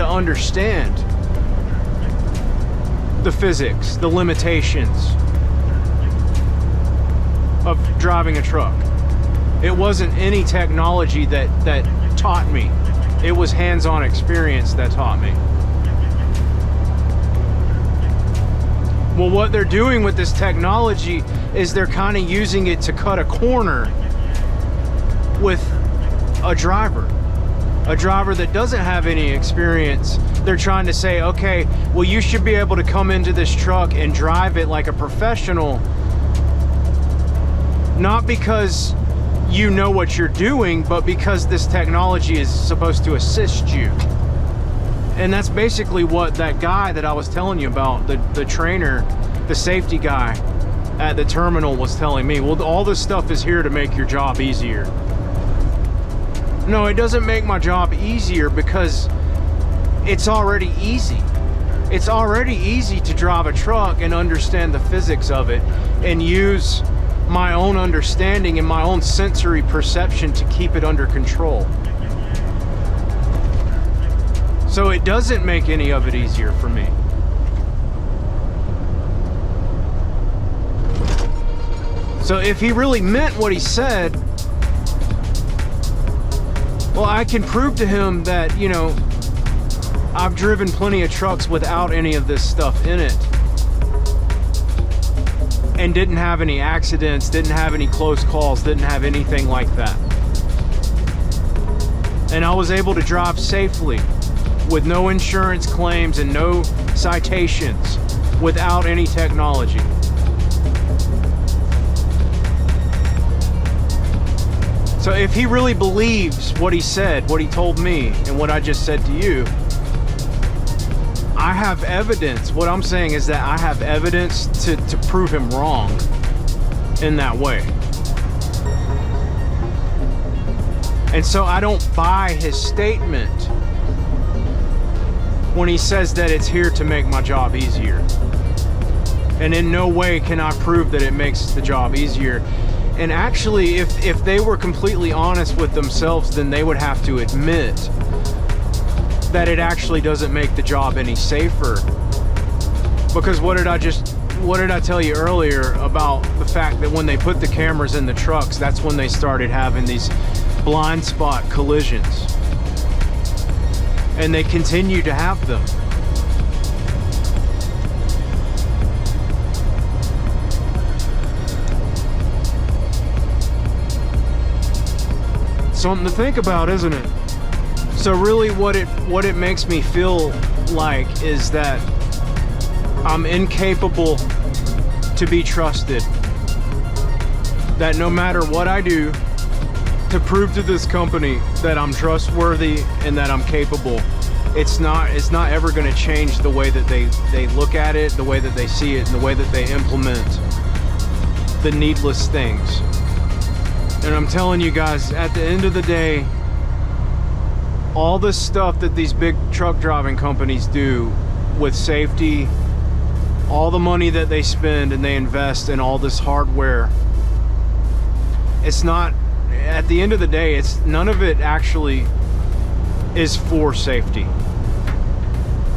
understand the physics, the limitations of driving a truck. It wasn't any technology that taught me It was hands-on experience that taught me. Well, what they're doing with this technology is they're kind of using it to cut a corner with a driver that doesn't have any experience. They're trying to say, okay, well, you should be able to come into this truck and drive it like a professional, not because you know what you're doing, but because this technology is supposed to assist you. And that's basically what that guy that I was telling you about, the trainer, the safety guy at the terminal was telling me. Well, all this stuff is here to make your job easier. No, it doesn't make my job easier because it's already easy. It's already easy to drive a truck and understand the physics of it and use my own understanding and my own sensory perception to keep it under control. So it doesn't make any of it easier for me. So if he really meant what he said, well, I can prove to him that, you know, I've driven plenty of trucks without any of this stuff in it and didn't have any accidents, didn't have any close calls, didn't have anything like that. And I was able to drive safely with no insurance claims and no citations without any technology. So if he really believes what he said, what he told me, and what I just said to you, I have evidence. What I'm saying is that I have evidence to prove him wrong in that way. And so I don't buy his statement when he says that it's here to make my job easier. And in no way can I prove that it makes the job easier. And actually, if they were completely honest with themselves, then they would have to admit that it actually doesn't make the job any safer. Because what did I tell you earlier about the fact that when they put the cameras in the trucks, that's when they started having these blind spot collisions. And they continue to have them. Something to think about, isn't it? So really what it makes me feel like is that I'm incapable to be trusted. That no matter what I do to prove to this company that I'm trustworthy and that I'm capable, it's not ever going to change the way that they look at it, the way that they see it, and the way that they implement the needless things. And I'm telling you guys, at the end of the day, all this stuff that these big truck driving companies do with safety, all the money that they spend and they invest in all this hardware, it's not, at the end of the day, it's none of it actually is for safety.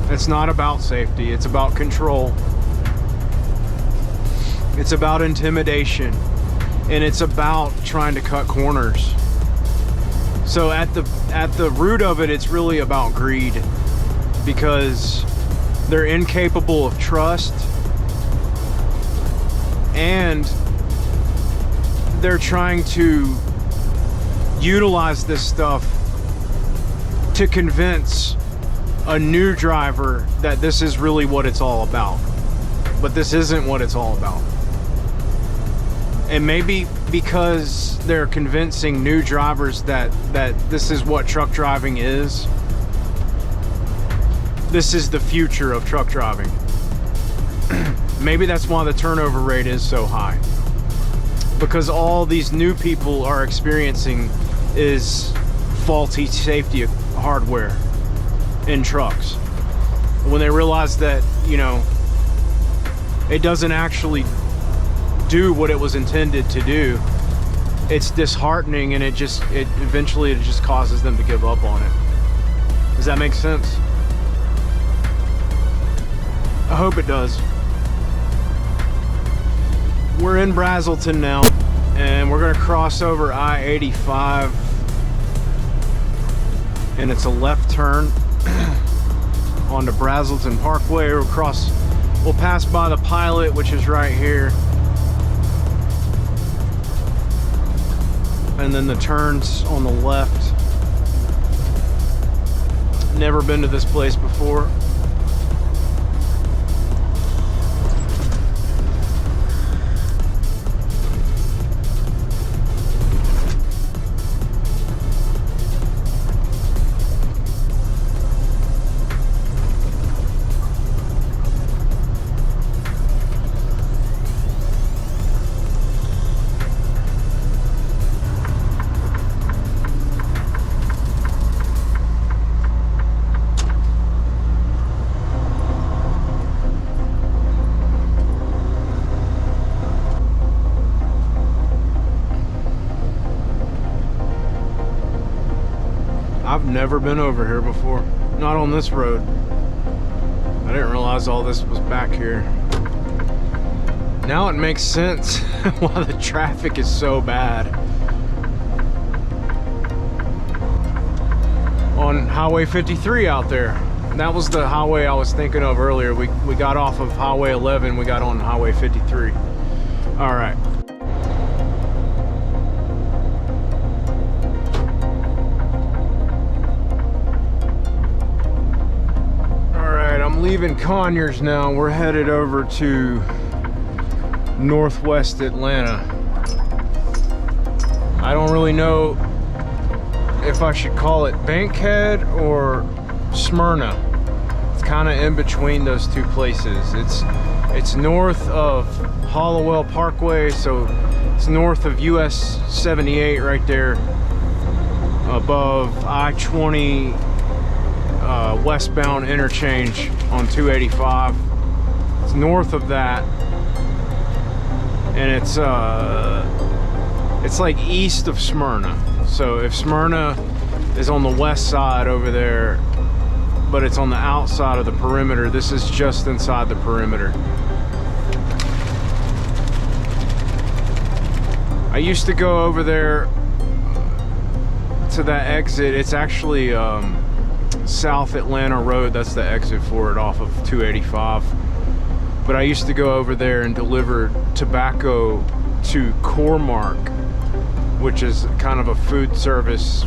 It's not about safety. It's about control. It's about intimidation. And it's about trying to cut corners. So at the root of it, it's really about greed, because they're incapable of trust and they're trying to utilize this stuff to convince a new driver that this is really what it's all about. But this isn't what it's all about. And maybe because they're convincing new drivers that this is what truck driving is, this is the future of truck driving. Maybe that's why the turnover rate is so high. Because all these new people are experiencing is faulty safety hardware in trucks. When they realize that, you know, it doesn't actually do what it was intended to do, it's disheartening, and it eventually just causes them to give up on it. Does that make sense? I hope it does. We're in Braselton now, and we're gonna cross over I-85 and it's a left turn onto Brazelton Parkway. We'll pass by the Pilot, which is right here, and then the turns on the left. Never been to this place before. I've never been over here before. Not on this road. I didn't realize all this was back here. Now it makes sense why the traffic is so bad on Highway 53 out there. That was the highway I was thinking of earlier. We got off of Highway 11, we got on Highway 53. All right. Leaving Conyers now. We're headed over to Northwest Atlanta. I don't really know if I should call it Bankhead or Smyrna. It's kind of in between those two places. It's north of Hollowell Parkway, so it's north of US 78 right there, above I-20 westbound interchange on 285. It's north of that, and it's like east of Smyrna. So if Smyrna is on the west side over there, but it's on the outside of the perimeter, this is just inside the perimeter. I used to go over there to that exit. It's actually South Atlanta Road. That's the exit for it off of 285. But I used to go over there and deliver tobacco to Core-Mark, which is kind of a food service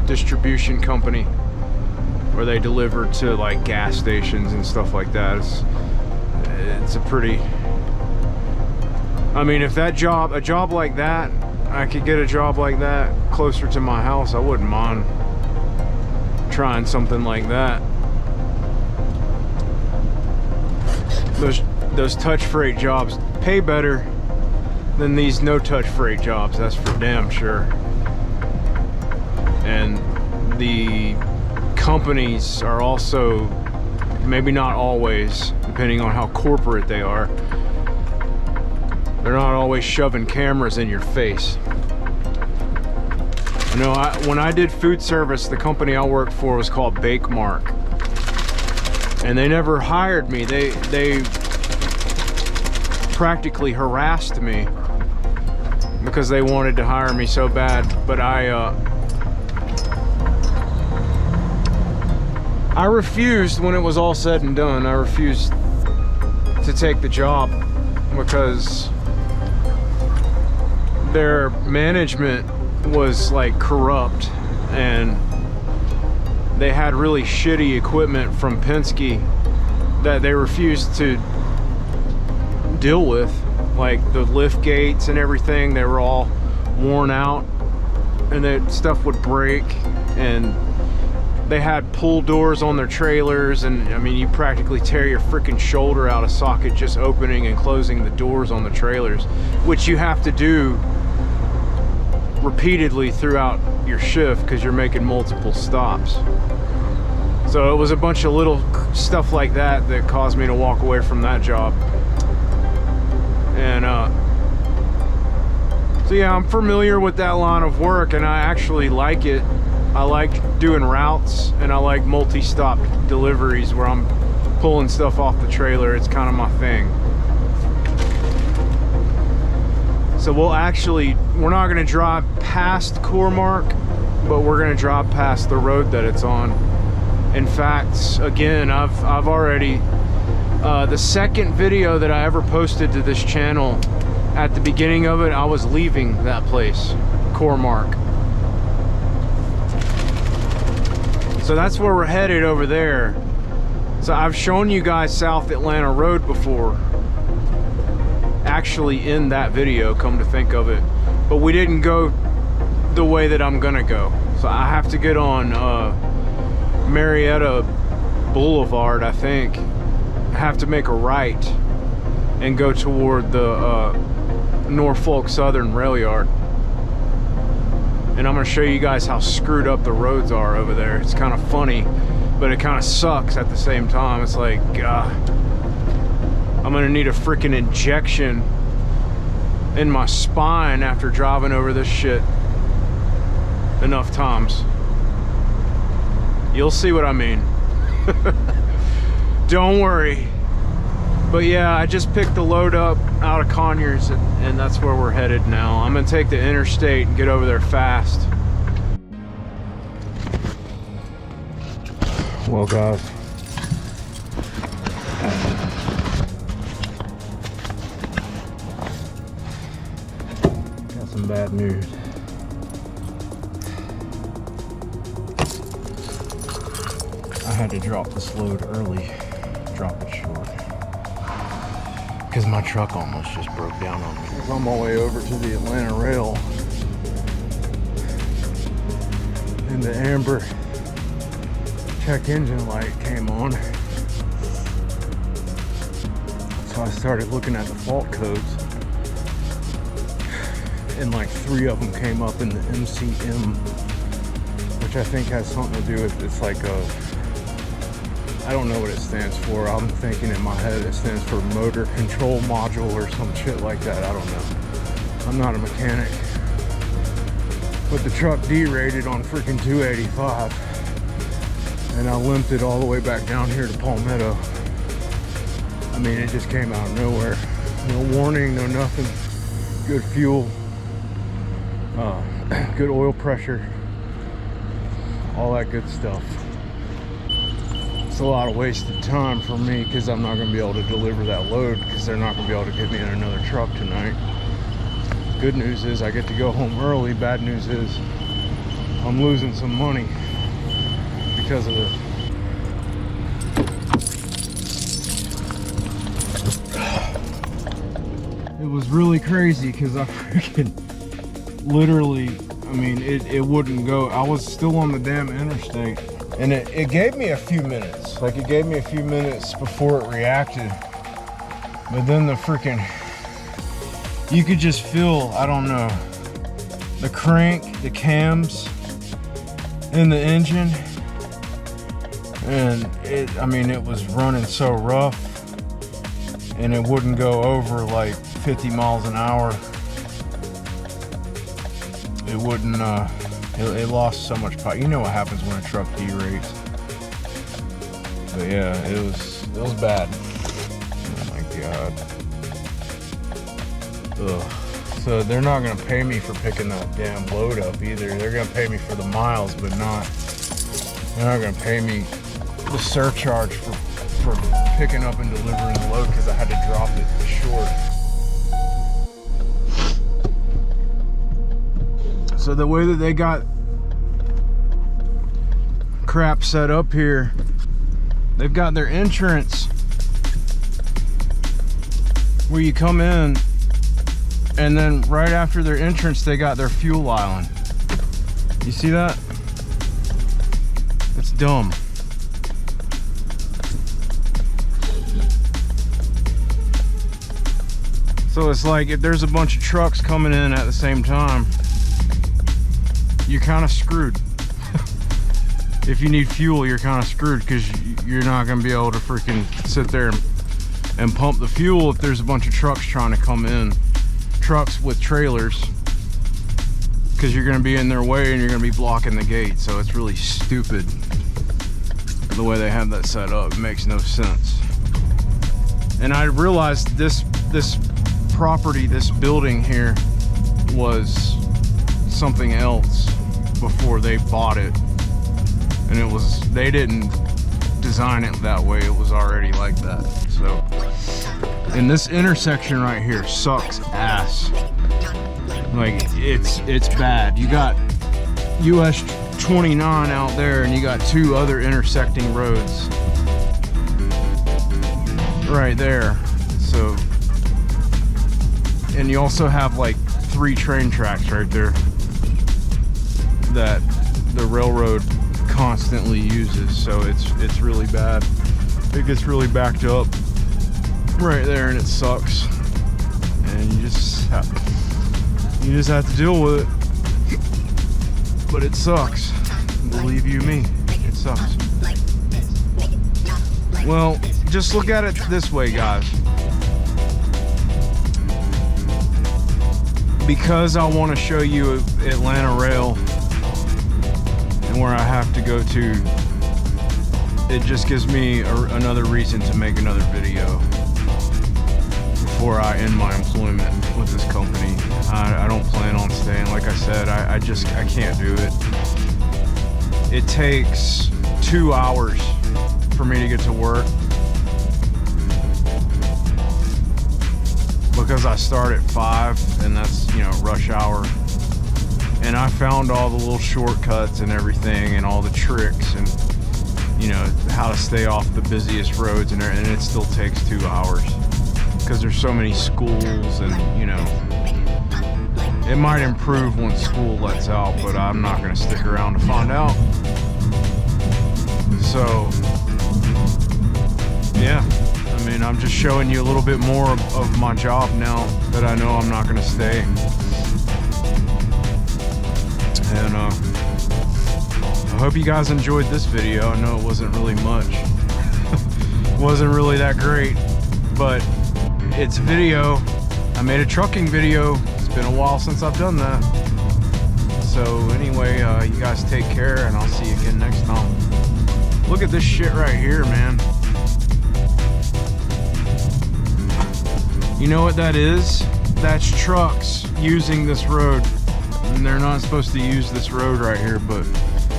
distribution company where they deliver to like gas stations and stuff like that. It's a pretty, I mean, if a job like that, I could get a job like that closer to my house, I wouldn't mind trying something like that. Those touch freight jobs pay better than these no touch freight jobs, that's for damn sure. And the companies are also, maybe not always, depending on how corporate they are, they're not always shoving cameras in your face. You know, when I did food service, the company I worked for was called Bakemark, and they never hired me. They practically harassed me because they wanted to hire me so bad. But I refused when it was all said and done. I refused to take the job because their management was like corrupt, and they had really shitty equipment from Penske that they refused to deal with, like the lift gates and everything. They were all worn out, and that stuff would break, and they had pull doors on their trailers, and I mean, you practically tear your freaking shoulder out of socket just opening and closing the doors on the trailers, which you have to do repeatedly throughout your shift because you're making multiple stops. So it was a bunch of little stuff like that that caused me to walk away from that job. And so yeah, I'm familiar with that line of work, and I actually like it. I like doing routes, and I like multi-stop deliveries where I'm pulling stuff off the trailer. It's kind of my thing. So we're not going to drive past Core-Mark. but we're gonna drop past the road that it's on. In fact, again, I've already, the second video that I ever posted to this channel, at the beginning of it, I was leaving that place, Core-Mark. So that's where we're headed over there. So I've shown you guys South Atlanta Road before, actually in that video, come to think of it, but we didn't go the way that I'm gonna go. So I have to get on Marietta Boulevard, I think. I have to make a right and go toward the Norfolk Southern Rail Yard. And I'm gonna show you guys how screwed up the roads are over there. It's kind of funny, but it kind of sucks at the same time. It's like, I'm gonna need a freaking injection in my spine after driving over this shit enough times. You'll see what I mean. Don't worry. But yeah, I just picked the load up out of Conyers, and that's where we're headed now. I'm gonna take the interstate and get over there fast. Well, guys, got some bad news. I had to drop this load early, drop it short, because my truck almost just broke down on me. I was on my way over to the Atlanta Rail, and the amber check engine light came on. So I started looking at the fault codes, and like 3 of them came up in the MCM, which I think has something to do with, it's like a, I don't know what it stands for. I'm thinking in my head it stands for motor control module or some shit like that. I don't know. I'm not a mechanic. But the truck derated on freaking 285. And I limped it all the way back down here to Palmetto. I mean, it just came out of nowhere. No warning, no nothing. Good fuel. Good oil pressure. All that good stuff. It's a lot of wasted time for me because I'm not going to be able to deliver that load because they're not going to be able to get me in another truck tonight. Good news is I get to go home early. Bad news is I'm losing some money because of this. It was really crazy because I freaking literally, I mean, it wouldn't go. I was still on the damn interstate. And it gave me a few minutes. Like, it gave me a few minutes before it reacted. But then the freaking, you could just feel, I don't know, the crank, the cams in the engine. And I mean, it was running so rough. And it wouldn't go over like 50 miles an hour. It wouldn't, it lost so much power. You know what happens when a truck derates. But yeah, it was bad. Oh my god. Ugh. So they're not gonna pay me for picking that damn load up either. They're gonna pay me for the miles, but they're not gonna pay me the surcharge for picking up and delivering the load because I had to drop it short. So the way that they got crap set up here, they've got their entrance where you come in, and then right after their entrance they got their fuel island. You see that? It's dumb. So it's like if there's a bunch of trucks coming in at the same time, you're kind of screwed. If you need fuel, you're kind of screwed because you're not going to be able to freaking sit there and pump the fuel if there's a bunch of trucks trying to come in. Trucks with trailers, because you're going to be in their way and you're going to be blocking the gate. So it's really stupid the way they have that set up. It makes no sense. And I realized this property, this building here, was something else. before they bought it, and they didn't design it that way. It was already like that. So, and this intersection right here sucks ass. Like, it's bad. You got US 29 out there, and you got two other intersecting roads right there. So, and you also have like 3 train tracks right there that the railroad constantly uses. So it's really bad. It gets really backed up right there, and it sucks. And you just have to deal with it. But it sucks. Believe you me, it sucks. Well, just look at it this way, guys. Because I want to show you Atlanta Rail and where I have to go to, it just gives me another reason to make another video before I end my employment with this company. I don't plan on staying. Like I said, I can't do it. It takes 2 hours for me to get to work because I start at 5, and that's, rush hour. And I found all the little shortcuts and everything, and all the tricks, and how to stay off the busiest roads, and it still takes 2 hours because there's so many schools, and it might improve once school lets out, but I'm not going to stick around to find out. So yeah, I mean, I'm just showing you a little bit more of my job now that I know I'm not going to stay. And I hope you guys enjoyed this video. I know it wasn't really much. Wasn't really that great, but it's a video. I made a trucking video. It's been a while since I've done that. So anyway, you guys take care, and I'll see you again next time. Look at this shit right here, man. You know what that is? That's trucks using this road. And they're not supposed to use this road right here, but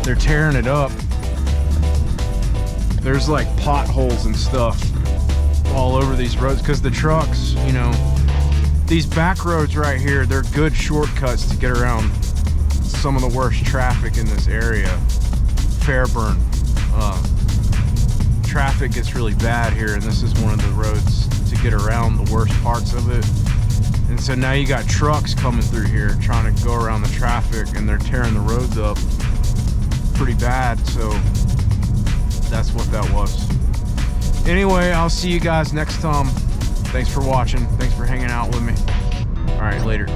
they're tearing it up. There's like potholes and stuff all over these roads because the trucks, these back roads right here, they're good shortcuts to get around some of the worst traffic in this area. Fairburn. Traffic gets really bad here, and this is one of the roads to get around the worst parts of it. And so now you got trucks coming through here trying to go around the traffic, and they're tearing the roads up pretty bad. So that's what that was. Anyway, I'll see you guys next time. Thanks for watching. Thanks for hanging out with me. All right, later.